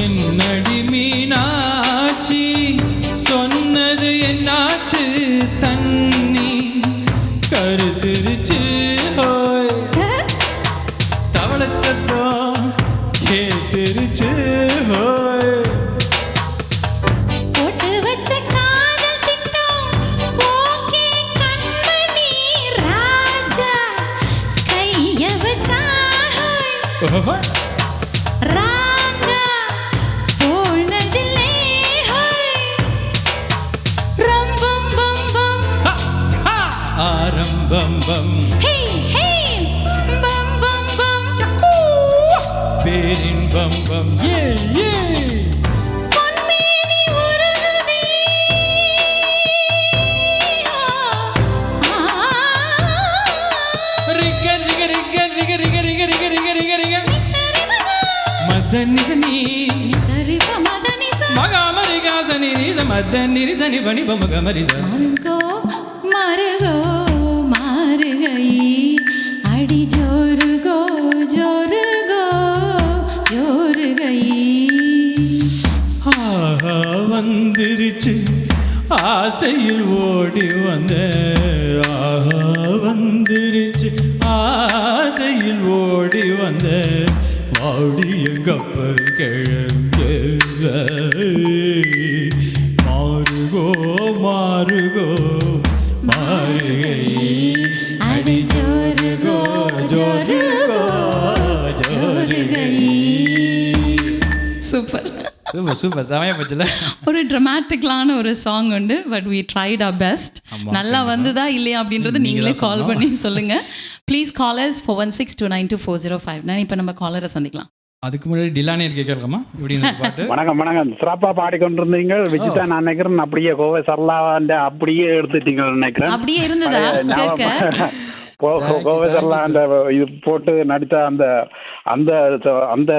என்னடி மீனாட்சி சொன்னது என்னாச்சு தண்ணி கருத்துருச்சு ஹோய், தவளச்சத்தம் கேட்டுருச்சு ஹோய். போட்டு வச்ச காதல் திட்டம் ஓகே கண்மணி ராஜா கைய வச்சா ஹோய். ஆரம்பம் பம் பேரின்பம் பம் ஏ ஏ ரிக ரிக ரிக ரிக ரிக ரிக ரிக ரிக ரிக ரிக மதனிசனி மகாமரிகாசனி மதனிரிசனி பணி பமகமரிச. மாறுகோ மாறுகை அடி ஜோருகோ ஜோருகோ ஜோருகை. ஆஹா வந்துருச்சு ஆசையில் ஓடி வந்த, ஆஹா வந்துருச்சு ஆசையில் ஓடி வந்த, வாடிய கப்பல் கிழங்கு மாறுகோ மாறுகோ மாறுகை அடி ஜோருகோ ஜோருகோ ஜோருகை. சூப்பர் சூப்பர் சூப்பர் செமையா போச்சுல. ஒரு ட்ரமாட்டிக்கலான ஒரு சாங் உண்டு. But we tried our best. நல்லா வந்ததா இல்லையா அப்படின்றது நீங்களே கால் பண்ணி சொல்லுங்க. Please call us 4162924059. இப்போ நம்ம காலரை சந்திக்கலாம். அதுக்கு முன்னாடி டிலானி கேட்கலாமா இப்படி இந்த பாட்டு? வணக்கம் வணக்கம். சிறப்பா பாடிக்கொண்டிருந்தீங்க. விஜிதா நான் நினைக்கிறேன் அப்படியே கோவை சரளாண்ட அப்படியே எடுத்துட்டீங்க நினைக்கிறேன். அப்படியே இருந்ததா கேட்க? கோவை சரளா அந்த இது போட்டு நடித்த அந்த அந்த அந்த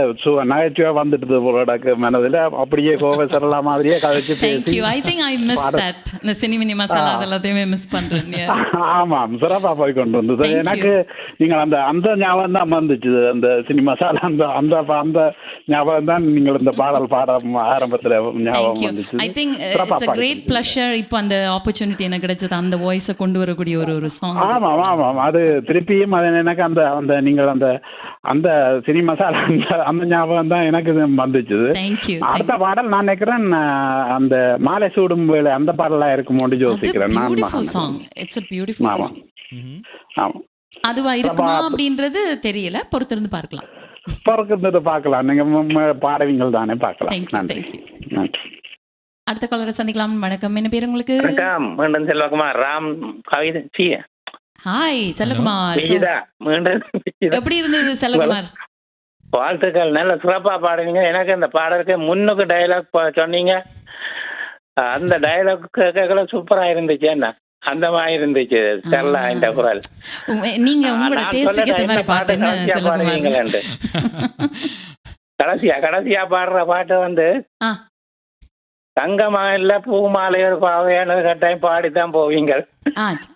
நகைச்சுவை வந்துட்டு போராடக்கு மனதில் அப்படியே கோவை சரளா மாதிரியே கதைச்சு பேசி. I think I miss that. இந்த சினிமினி மசாலா அதெல்லாத்தையுமே மிஸ் பண்றேன். ஆமாம் சிறப்பா போய் கொண்டு வந்தது. எனக்கு நீங்கள் அந்த அந்த ஞாபகம் தான் வந்துச்சு. அந்த சினிமா மசாலா அந்த அந்த அந்த ஞாபகம் தான் நீங்கள் இந்த பாடல் பாட ஆரம்பத்தில் ஞாபகம் வந்துச்சு. I think it's a great pleasure. இப்போ அந்த ஆப்பர்ச்சுனிட்டி எனக்கு கிடைச்சது அந்த வாய்ஸை கொண்டு வரக்கூடிய ஒரு சாங். ஆமாம் ஆமாம். அது திருப்பியும் அது எனக்கு அந்த அந்த நீங்கள் அந்த அந்த சினிமா மசாலா அந்த ஞாபகம் தான் எனக்கு வந்துச்சு. அடுத்த பாடல் நான் நினைக்கிறேன் அந்த மாலை சூடும் வேலை அந்த பாடலா இருக்குமோன்னு யோசிக்கிறேன். அதுவா இருக்குமா அப்படின்றது தெரியல, பொறுத்திருந்து பார்க்கலாம். பொறுத்திருந்து பார்க்கலாம். நீங்க பாடவிங்கள் தானே பார்க்கலாம். நன்றி. அடுத்த காலரை சந்திக்கலாம். வணக்கம், என்ன பேர் உங்களுக்கு? வணக்கம், மீண்டும் செல்வகுமார். ராம் கவிதை. ஹாய் செல்வகுமார், எப்படி இருந்தது செல்வகுமார்? வாழ்த்துக்கள், நல்ல சிறப்பா பாடுவீங்க. எனக்கு அந்த பாடலுக்கு முன்னுக்கு டயலாக் சொன்னீங்க, அந்த டயலாக் கேட்கல சூப்பரா இருந்துச்சு. என்ன அந்த மாதிரி இருந்துச்சு சரளா இந்த குரல். நீங்க உங்களோட டேஸ்டுக்கு ஏத்த மாதிரி பாட்டுன்னு பாடுவீங்களேன்ட்டு. கடைசியா பாடுற பாட்டு வந்து தங்கமா இல்ல பூ மாலையோர் பாவையானது கட்டாயம் பாடித்தான் போவீங்க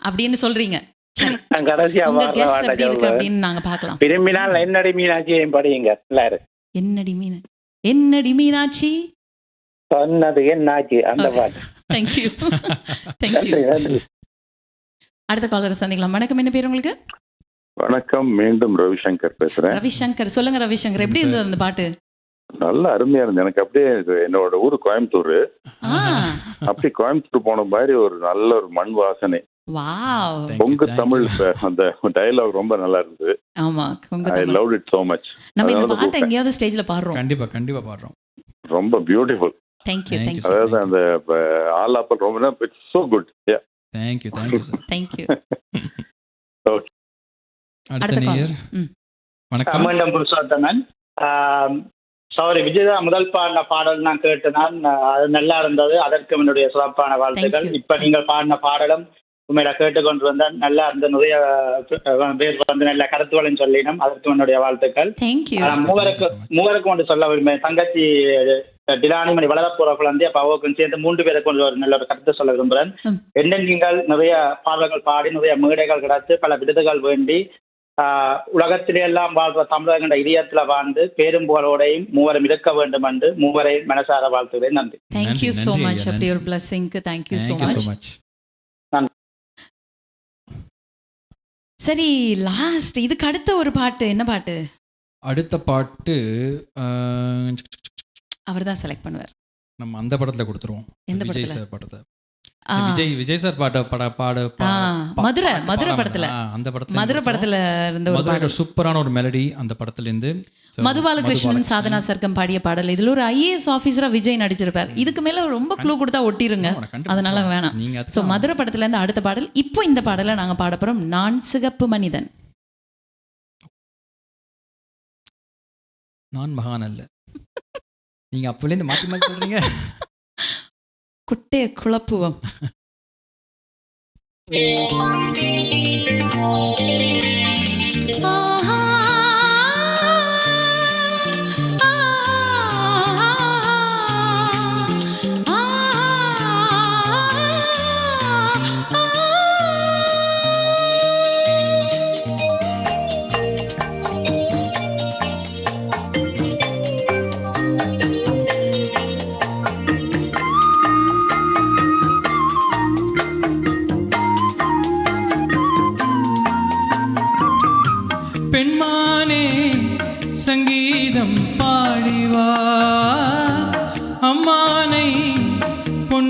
அப்படின்னு சொல்றீங்க. கடைசியா விரும்பினால் என்னடி மீனாட்சியை படியுங்க எல்லாரும். என்னடி மீனாட்சி சொன்னது என்னாச்சு அந்த பாட்டு. Thank you thank you. அடுத்த காலர் சந்திக்கலாம். வணக்கம், என்ன பேர் உங்களுக்கு? வணக்கம், மீண்டும் ரவிசங்கர் பேசுறேன். ரவிசங்கர், சொல்லுங்க ரவிசங்கர், எப்படி இருந்தது அந்த பாட்டு? நல்ல அருமையா இருந்தது. எனக்கு அப்படியே என்னோட ஊரு கோயம்புத்தூர், அப்படி கோயம்புத்தூர் போன மாதிரி ஒரு நல்ல ஒரு மண் வாசனை. கொங்கு தமிழ் அந்த டயலாக் ரொம்ப நல்லா இருந்தது. ஆமா, ஐ லவ்ட் இட் so much. நம்ம இந்த பாட்டை எங்கயாவது ஸ்டேஜ்ல பாடுறோம். கண்டிப்பா பாடுறோம். ரொம்ப பியூட்டிஃபுல். Thank you. அதாவது அந்த ஆலாப்பல் ரொம்ப it's so good. Yeah. Thank you sir. Thank you. Okay. அடுத்த நேயர். வணக்கம். மீண்டும் புருஷோத்தமன். சாரி, விஜயதா முதல் பாடின பாடல் நான் கேட்டேன். அது நல்லா இருந்தது. அதற்கு என்னுடைய சிறப்பான வாழ்த்துக்கள். இப்ப நீங்கள் பாடின பாடலும் உண்மையில கேட்டுக்கொண்டு வந்தால் நல்லா இருந்த. நிறைய பேர் வந்து நல்ல கருத்துக்களும் சொல்லினோம். அதற்கு என்னுடைய வாழ்த்துக்கள். மூவருக்கும் ஒன்று சொல்ல விரும்புகிறேன். தங்கச்சி டிலானி மணி வளரப்போற குழந்தை அப்பாவுக்கும் சேர்ந்து 3 பேரை கொண்டு ஒரு நல்ல ஒரு கருத்தை சொல்ல விரும்புகிறேன். என்ன நீங்கள் நிறைய பாடல்கள் பாடி நிறைய மேடைகள் கிடைத்து பல விருதுகள் வேண்டி உலகத்திலே எல்லாம் வாழ்ற தமிழக இதயத்துல வாழ்ந்து பேரும் புகழோடையும் மூவரும் இருக்க வேண்டும் என்று மூவரை மனசார வாழ்த்துகிறேன். நன்றி. Thank you so much. அப்படி ஒரு blessing. Thank you so much. சரி, லாஸ்ட் இதுக்கு அடுத்த ஒரு பாட்டு என்ன பாட்டு? அடுத்த பாட்டு அவர் தான் செலக்ட் பண்ணுவார். நம்ம அந்த படத்துல கொடுத்துருவோம். விஜய் சார் படத்துல. விஜய் சார் பாட மதுரை படத்துல, அந்த படத்துல மதுரை படத்துல இருந்த ஒரு பாடல், சூப்பரான ஒரு மெலடி அந்த படத்துல இருந்து. மதுபாலகிருஷ்ணன், சாதனா சர்க்கம் பாடிய பாடல். இதுல ஒரு IAS ஆபீசரா விஜய் நடிச்சிருப்பார். இதுக்கு மேல ரொம்ப க்ளூ கொடுத்தா ஒட்டிருங்க, அதனால வேணாம். சோ மதுரை படத்துல இருந்து அடுத்த பாடல். இப்போ இந்த பாடலை நாங்க பாட போறோம். நான் சிகப்பு மனிதன். நான் மகான் அல்ல. நீங்க அப்பலேருந்து மாத்தி மாத்தி சொல்றீங்க. குட்டைய குழப்புவம்.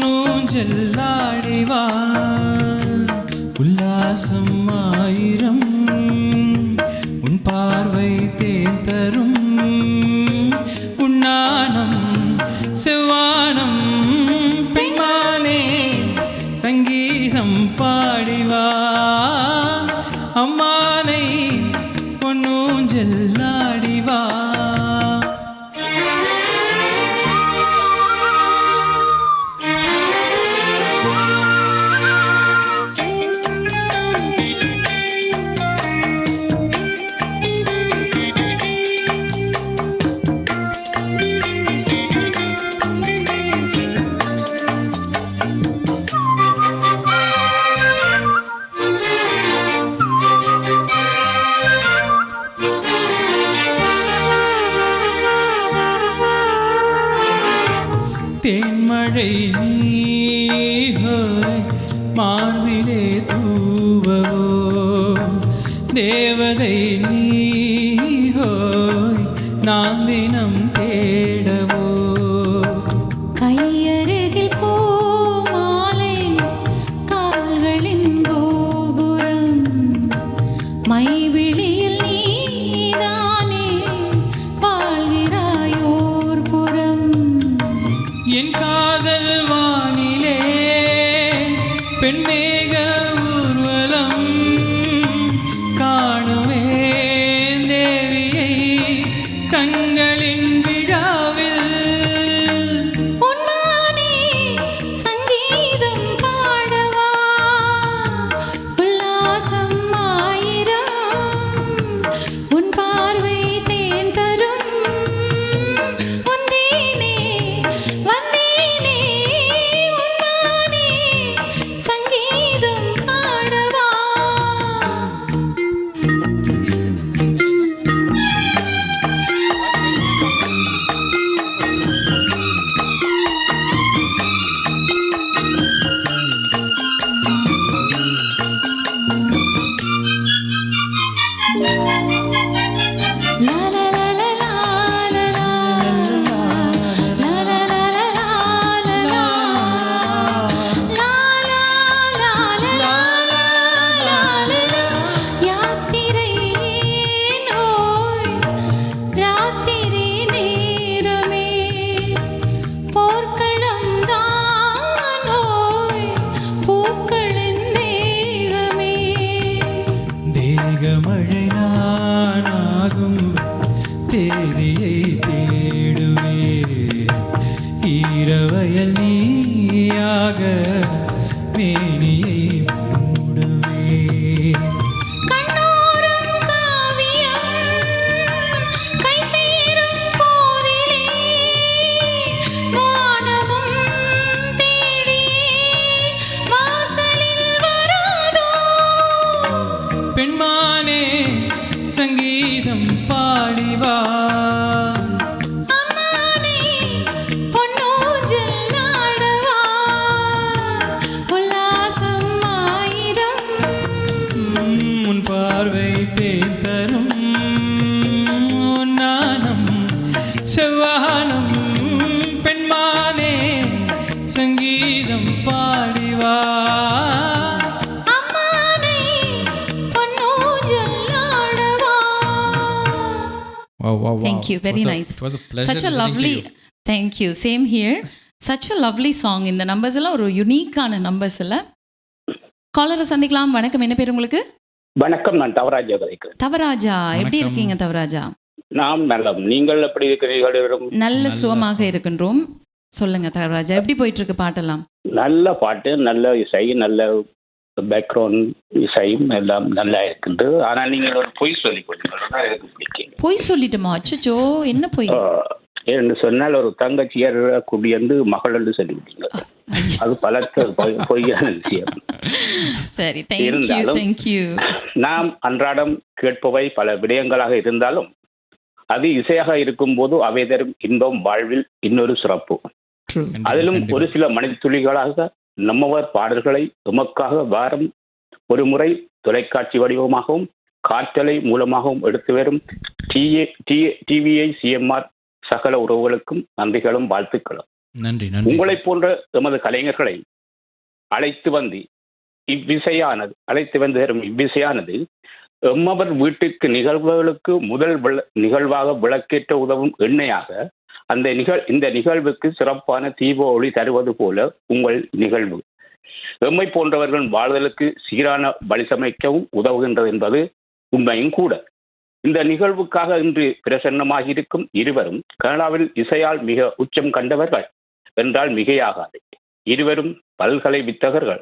பொன்னூஞ்செல்லாடிவா உல்லாசம் ஆயிரம் உன் பார்வை தேன் தரும் உன்னானம் செவ்வானம் பெண்மானே சங்கீதம் பாடிவா அம்மானை பொன்னூஞ்செல்லாடிவா. தேன்மழை நீஹோய் மார்பிலே தூவவோ தேவதை நீஹோய் நாம் தினம் தேடவோ கையருகில் பூமாலை கால்களின் கோபுரம் மைவிழியில் நீதானே வாழ்கிறாயோர் புறம் என் காதல் வானிலே பெண்மேக ஊர்வலம் காணுவேன் தேவியை கண்களின் விழாவில் உன்மானே சங்கீதம் பாடவா உல்லாசம் ஆயிரம் உன் பார்வை தேன் தரும் வந்தேனே வந்தேனே உன்மானே சங்கீதம் பாடவா. யாத்திரை நோய் ராத்திரி நேரமே போர்க்களம் தான் நோய் பூக்களின் தேகமே தேகமழை நானாகும் தேதியை தேடுவே ஈரவயல் நீயாக மேனியை மூடுவே கண்ணோரம் காவியம் கை சேரும் போதிலே வானமும் தேடியே வாசலில் வராதோ பெண்மானே சங்கீதம் பாடிவா அம்மானே பொன்னூஞ்சல் ஆடவா உல்லாசம் ஆயிரம் உன் பார்வை தேன் தரும் நாணம் செவ்வானம் பெண்மானே சங்கீதம் பாடிவா அம்மானே பொன்னூஞ்சல் ஆடவா. Wow, wow, wow. Thank you. Very It was nice. It was a pleasure Such a listening to lovely. you. Thank you. Same here. Such a lovely song. இந்த நம்பர்ஸ் எல்லாம் ஒரு யுனிக்கான நம்பர்ஸ் இல்லை. காலரை சந்திக்கலாம். வணக்கம், என்ன பேர் உங்களுக்கு? வணக்கம், நான் தவராஜா கதைக்கிறேன். தவராஜா, எப்படி வணக்கம். இருக்கீங்க தவராஜா? நாம் நலம், நீங்கள் எப்படி இருக்கிறீர்கள்? நல்ல சுகமாக இருக்கின்றோம். சொல்லுங்க தவராஜா, எப்படி போயிட்டு இருக்கு பாட்டெல்லாம்? நல்ல பாட்டு, நல்ல இசை, நல்ல பேக்ரவுண்ட் இசையும் எல்லாம் நல்லா இருக்கின்றது. ஆனால் நீங்கள் ஒரு பொய் சொல்லி கொடுத்தீங்கன்னா எனக்கு பிடிக்கும். பொய் சொல்லிட்டோமா? அச்சோ, என்ன பொய்? என்று சொன்னால் ஒரு தங்கச்சியர் குடியந்து மகள் என்று சொல்லிவிட்டீங்க. அது பலத்த பொய்யான விஷயம். சரி, thank you, இருந்தாலும் thank you. நாம் அன்றாடம் கேட்பவை பல விடயங்களாக இருந்தாலும் அது இசையாக இருக்கும்போது அவை தரும் இன்பம் வாழ்வில் இன்னொரு சிறப்பு. அதிலும் ஒரு சில மணித்துளிகளாக நம்மவர் பாடல்களை எமக்காக வாரம் ஒரு முறை தொலைக்காட்சி வடிவமாகவும் காற்றலை மூலமாகவும் எடுத்து வரும் டிவிஐ சிஎம்ஆர் சகல உறவுகளுக்கும் நன்றிகளும் வாழ்த்துக்களும். நன்றி நன்றி. உங்களை போன்ற எமது கலைஞர்களை அழைத்து வந்து இவ்விசையானது எம்மவர் வீட்டுக்கு நிகழ்வுகளுக்கு முதல் நிகழ்வாக விளக்கேற்ற உதவும் எண்ணெயாக இந்த நிகழ்வுக்கு சிறப்பான தீப ஒளி தருவது போல உங்கள் நிகழ்வு எம்மை போன்றவர்கள் வாழ்தலுக்கு சீரான வழிசமைக்கவும் உதவுகின்றது என்பது உண்மையும் கூட. இந்த நிகழ்வுக்காக இன்று பிரசன்னமாகியிருக்கும் இருவரும் கனடாவில் இசையால் மிக உச்சம் கண்டவர்கள் என்றால் மிகையாகாது. இருவரும் பல்கலை வித்தகர்கள்,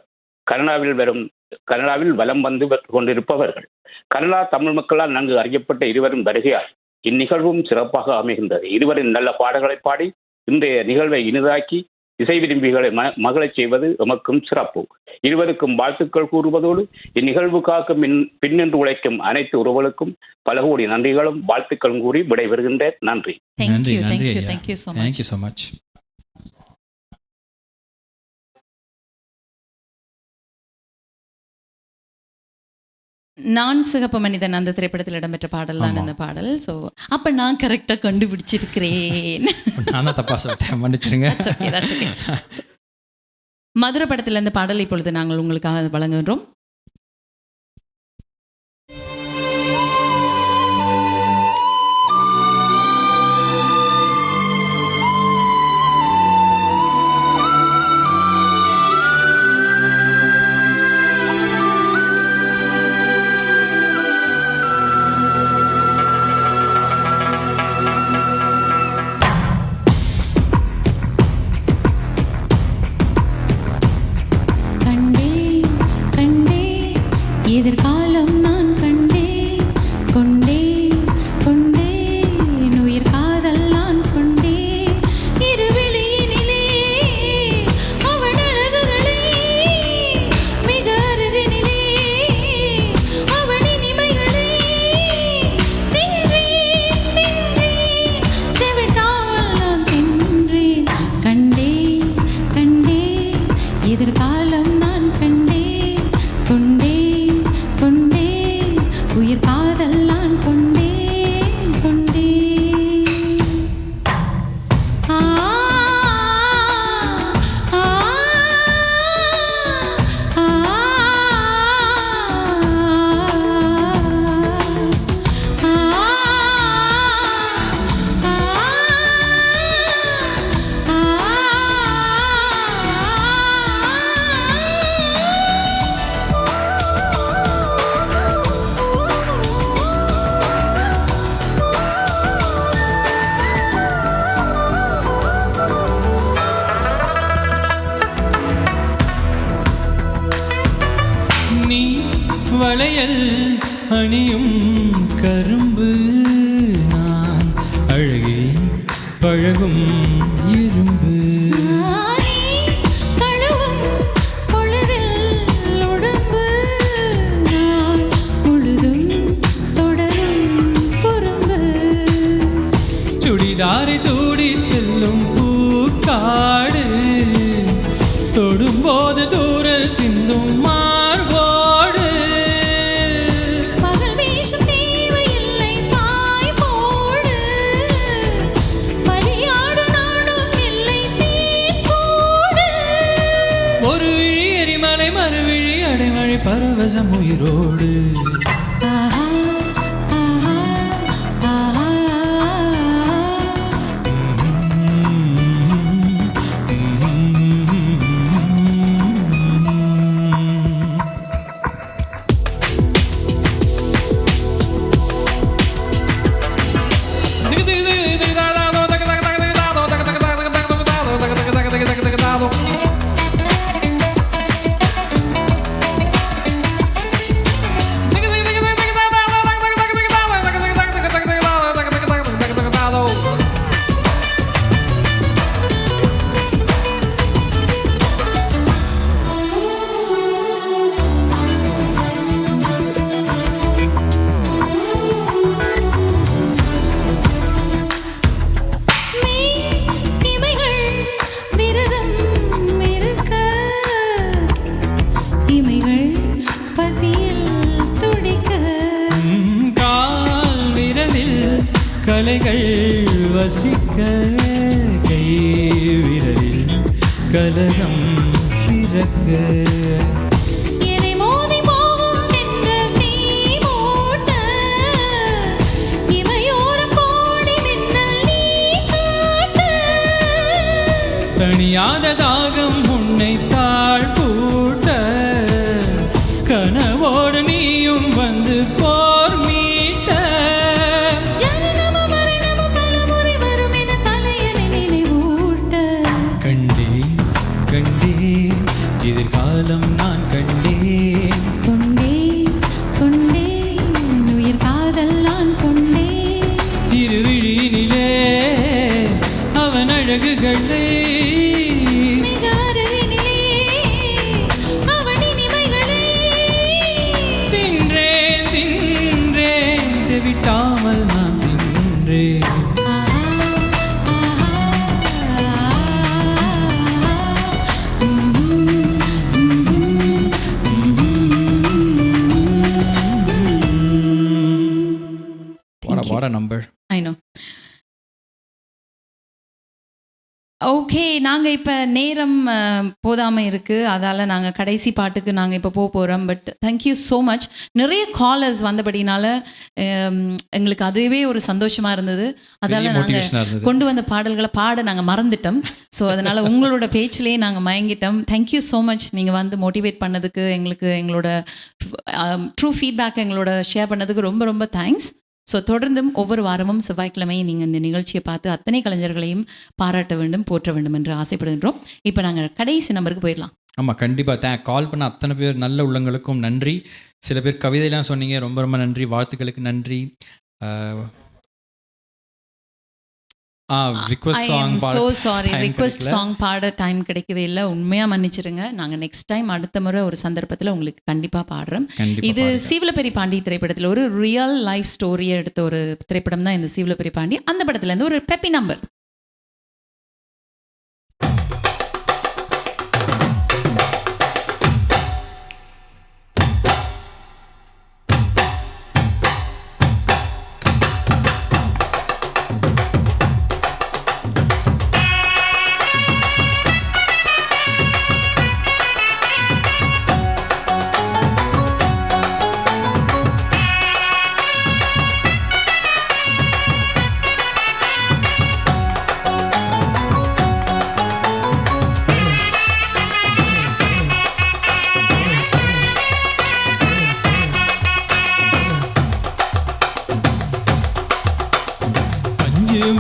கனடாவில் வலம் வந்து கொண்டிருப்பவர்கள். கனடா தமிழ் மக்களால் நன்கு அறியப்பட்ட இருவரும் வருகையால் இந்நிகழ்வும் சிறப்பாக அமைகின்றது. இருவரின் நல்ல பாடல்களை பாடி இன்றைய நிகழ்வை இனிதாக்கி இசை விரும்பிகளை மகிழச் செய்வது எமக்கும் சிறப்பு. இருவருக்கும் வாழ்த்துக்கள் கூறுவதோடு இந்நிகழ்வுக்காக பின்னின்று உழைக்கும் அனைத்து உறவுகளுக்கும் பல கோடி நன்றிகளும் வாழ்த்துக்களும் கூறி விடைபெறுகின்றேன். நன்றி. Thank you so much. நான் சிகப்பு மனிதன் அந்த திரைப்படத்தில் இடம்பெற்ற பாடல் தான் இந்த பாடல். ஸோ அப்போ நான் கரெக்டாக கண்டுபிடிச்சிருக்கிறேன். நான் தப்பா சொல்லிட்டேன், மன்னிச்சிருங்க. மதுரை படத்தில் இந்த பாடல் இப்பொழுது நாங்கள் உங்களுக்காக வழங்குகின்றோம். எதிர்காலம் நான் கண்டேன், கொண்டேன் கொண்டேன் உயிர் காதல் நான் கொண்டேன். இருவிழியினிலே அவன் அழகுகளே, மிக அருகினிலே அவன் இனிமைகளே. தின்றேன் தின்றேன் தெவிட்டாமல் நான் தின்றேன். கண்டேன் கண்டேன் எதிர்காலம் நான் கண்டேன், கொண்டேன் கொண்டேன் உயிர் காதல் நான் கொண்டேன் கொண்டேன். ஆ ஆ ஆ நீ வளையல் அணியும் கரும்பு, நான் அழகே பழகும் இரும்பு. தழுவும் பொழுதில் உடம்பு, நான் முழுதும் தொடரும் குறும்பு. சுடிதாரை சூடி செல்லும் பூக்காடு, தொடும்போது தூரல் சிந்தும் மார்போடு. பகல் வேஷம் தேவையில்லை பாய் போடு, பலியாடு நாடும் இல்லை தேன் போடு. ஒரு விழி எரிமலை மறுவிழி அடைமழை பரவசம் உயிரோடு. ஆஹா ஆஹா ஆஹா இமைகள் விரதம் இருக்க, இமைகள் பசியில் துடிக்க. கால் விரலில் கலைகள் வசிக்க, கை விரலில் கலகம் பிறக்க என்னை மோதி போகும் தென்றல் நீ மூட்ட, இமையோரம் கோடி மின்னல் நீ காட்ட. தணியாத தாகம் உன்னை தாழ் பூட்ட, கனவோடு நீயும் வந்து போர் மீட்ட. ஜனனமும் மரணமும் பலமுறை வரும் என தலையணை நினைவூட்ட. கண்டேன் கண்டேன் எதிர்காலம் நான் கண்டேன். கொண்டேன் கொண்டேன் உயிர் காதல் நான் கொண்டேன். திருவிழியினிலே அவன் அழகுகளை மிக அருகினிலே அவன் இனிமைகளை தின்றேன் தின்றேன் தெவிட்டாமல் நான் தின்றேன். What a number. I know. Okay, நாங்கள் இப்போ நேரம் போதாமல் இருக்குது, அதால் நாங்கள் கடைசி பாட்டுக்கு நாங்கள் இப்போ போகிறோம். But thank you so much. நிறைய காலர்ஸ் வந்தபடினால எங்களுக்கு அதுவே ஒரு சந்தோஷமாக இருந்தது. அதால் நாங்கள் கொண்டு வந்த பாடல்களை பாட நாங்கள் மறந்துட்டோம். ஸோ அதனால் உங்களோட பேச்சிலேயே நாங்கள் மயங்கிட்டோம். Thank you so much. நீங்கள் வந்து மோட்டிவேட் பண்ணதுக்கு, எங்களுக்கு எங்களோட ட்ரூ ஃபீட்பேக் எங்களோட ஷேர் பண்ணதுக்கு ரொம்ப ரொம்ப தேங்க்ஸ். ஸோ தொடர்ந்தும் ஒவ்வொரு வாரமும் செவ்வாய்க்கிழமையும் நீங்கள் இந்த நிகழ்ச்சியை பார்த்து அத்தனை கலைஞர்களையும் பாராட்ட வேண்டும், போற்ற வேண்டும் என்று ஆசைப்படுகின்றோம். இப்போ நாங்கள் கடைசி நம்பருக்கு போயிடலாம். ஆமாம், கண்டிப்பாக கால் பண்ண அத்தனை பேர் நல்ல உள்ளங்களுக்கும் நன்றி. சில பேர் கவிதையெல்லாம் சொன்னீங்க, ரொம்ப ரொம்ப நன்றி. வாழ்த்துக்களுக்கு நன்றி. ரிக்வெஸ்ட் சாங் பாட டைம் கிடைக்கவே இல்லை, உண்மையாக மன்னிச்சிருங்க. நாங்கள் நெக்ஸ்ட் டைம் அடுத்த முறை ஒரு சந்தர்ப்பத்தில் உங்களுக்கு கண்டிப்பாக பாடுறோம். இது சீவலப்பெரி பாண்டி திரைப்படத்தில் ஒரு ரியல் லைஃப் ஸ்டோரியை எடுத்த ஒரு திரைப்படம் தான் இந்த சீவலப்பெரி பாண்டி. அந்த படத்துலேருந்து ஒரு பெப்பி நம்பர்.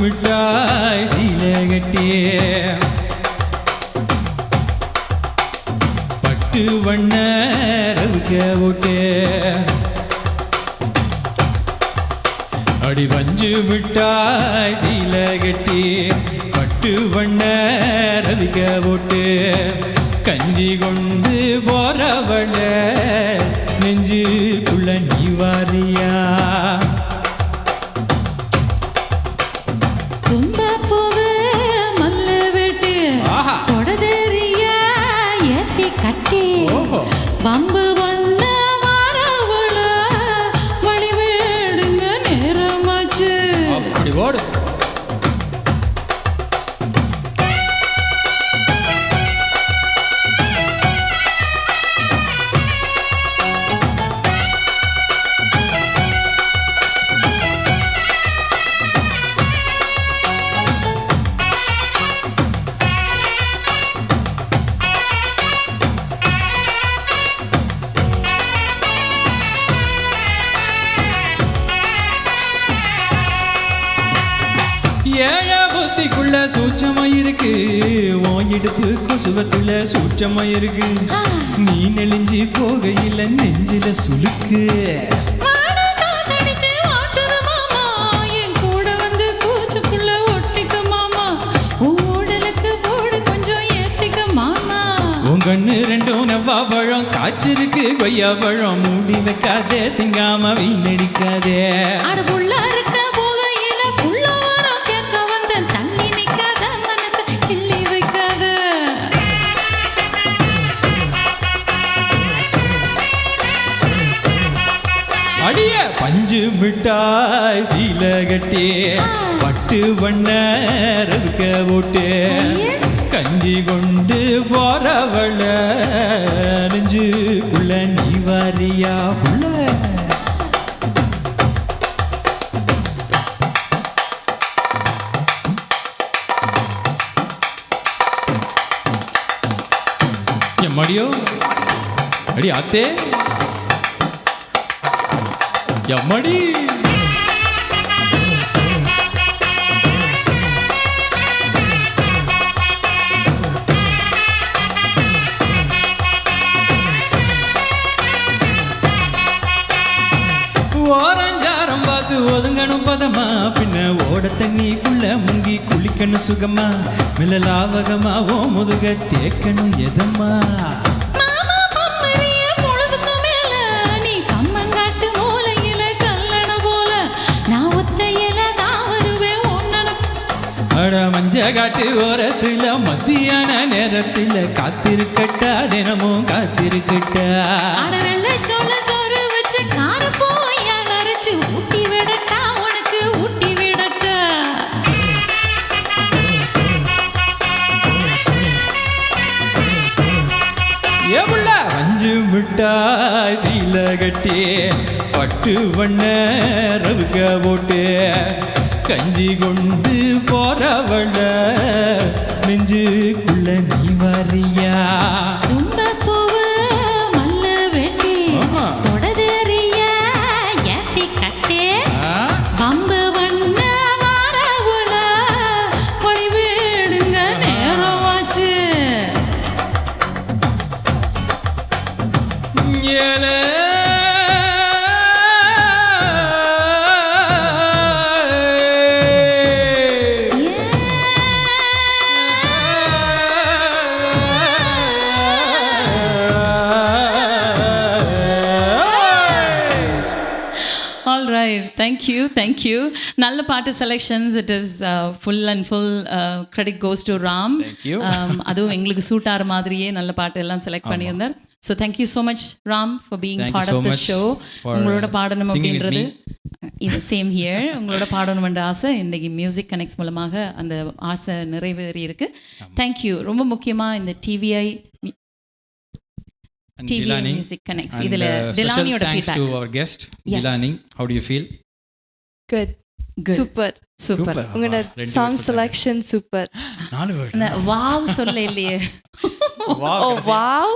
மிட்டாய் சீலை கட்டிய பட்டு வண்ண ரவுக்க ஓட்டு, அடி வஞ்சு மிட்டாய் சீலை கட்டி பட்டு வண்ண ரவிக்க ஓட்டு, கஞ்சி கொண்டு போறவள நெஞ்சுக்குள்ள நீ வாரியா. பம்பு பண்ண வரவள வழிவேடுங்க நேரமாச்சு. அப்படி ஓடு. ஏழா புத்திக்குள்ள சூட்சமாயிருக்கு, உன் இடுப்பு கொசுவத்துல சூட்சமாயிருக்கு, நீ நெளிஞ்சு போகையில நெஞ்சில சுளுக்கு. உன் கண்ணு ரெண்டும் நவ்வா பழம், காய்ச்சிருக்கு கொய்யா பழம், மூடி வைக்காதே திங்காம வீணடிக்காதே. அடிய பஞ்சு மிட்டாய் சீலை கட்டி பட்டு வண்ண ரவுக்க ஓட்டு, கஞ்சி கொண்டு போறவள நெஞ்சுக்குள்ள நீ வாரியா புள்ள. எம்மாடியோ அடி ஆத்தே எம்மாடி. ஓரஞ்சாரம் பார்த்து ஒதுங்கணும் பதமா, பின்ன ஓட தண்ணிக்குள்ள முங்கி குளிக்கணும் சுகமா, மெல்ல லாவகமா ஓ முதுக தேக்கணும் எதம்மா. மஞ்ச காட்டு ஓரத்துல மத்தியான நேரத்துல காத்திருக்கட்டா, தினமும் காத்திருக்கட்டா. ஊட்டி விடட்டா உனக்கு ஊட்டி விடட்டா. எவ்வள மஞ்சு மிட்டாய் சீல கட்டி பட்டு வண்ண ரவுக போட்டு கஞ்சி கொண்டு போறவள நெஞ்சுக்குள்ள நீ வாரியா. தும்பப்பூவு மல்லு வெட்டி தொடதெறிய ஏத்தி கட்டே பம்பு வண்ண வாரவுல பொடி வீடுங்க நேரமாச்சு. Thank you. நல்ல பாட்டு selections. It is full and full credit goes to Ram. அதுவும் எங்களுக்கு சூட் ஆகிற மாதிரியே நல்ல பாட்டு எல்லாம் செலக்ட் பண்ணியிருந்தார். So thank you so much Ram for being part of the show. உங்களோட பாடணும் அப்படின்றது இது சேம் ஹியர். உங்களோட பாடணுமென்ற ஆசை இன்றைக்கி மியூசிக் கனெக்ட்ஸ் மூலமாக அந்த ஆசை நிறைவேறி இருக்கு. தேங்க்யூ. ரொம்ப முக்கியமாக இந்த TVI Music Connects. And special thanks to our guest, Dilani. How do you feel? Good. Super. உங்களோட song selection super. 4 word. Wow சொல்ல இல்லையே. Wow.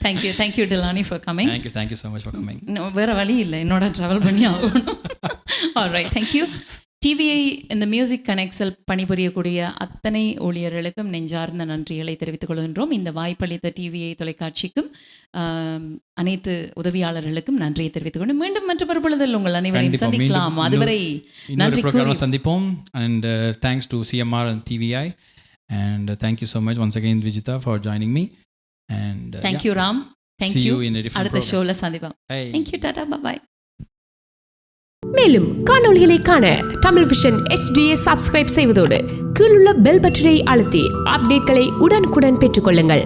Thank you Dilani for coming. Thank you so much for coming. வேற வழி இல்லை, என்னோட travel பண்ணி ஆகணும். All right, thank you. TVI இந்த மியூசிக் கனெக்ட்ஸில் பணிபுரியக்கூடிய அத்தனை ஊழியர்களுக்கும் நெஞ்சார்ந்த நன்றிகளை தெரிவித்துக் கொள்கின்றோம். இந்த வாய்ப்பளித்த டிவிஐ தொலைக்காட்சிக்கும் அனைத்து உதவியாளர்களுக்கும் நன்றியை தெரிவித்துக் கொண்டு மீண்டும் மற்றொரு பொழுதில் உங்கள் அனைவரையும் சந்திக்கலாம். அதுவரை நன்றி கூறி சந்திப்போம். And thanks to CMR and TVI, and thank you so much once again Vijita for joining me. And thank you Ram. Thank you. அடுத்த ஷோல சந்திப்போம். Thank you. Tata. Bye bye. மேலும் காணொளிகளை காண தமிழ் விஷன் HDயை சப்ஸ்கிரைப் செய்வதோடு கீழுள்ள பெல் பட்டனை அழுத்தி அப்டேட்களை உடனுக்குடன் பெற்றுக்கொள்ளுங்கள்.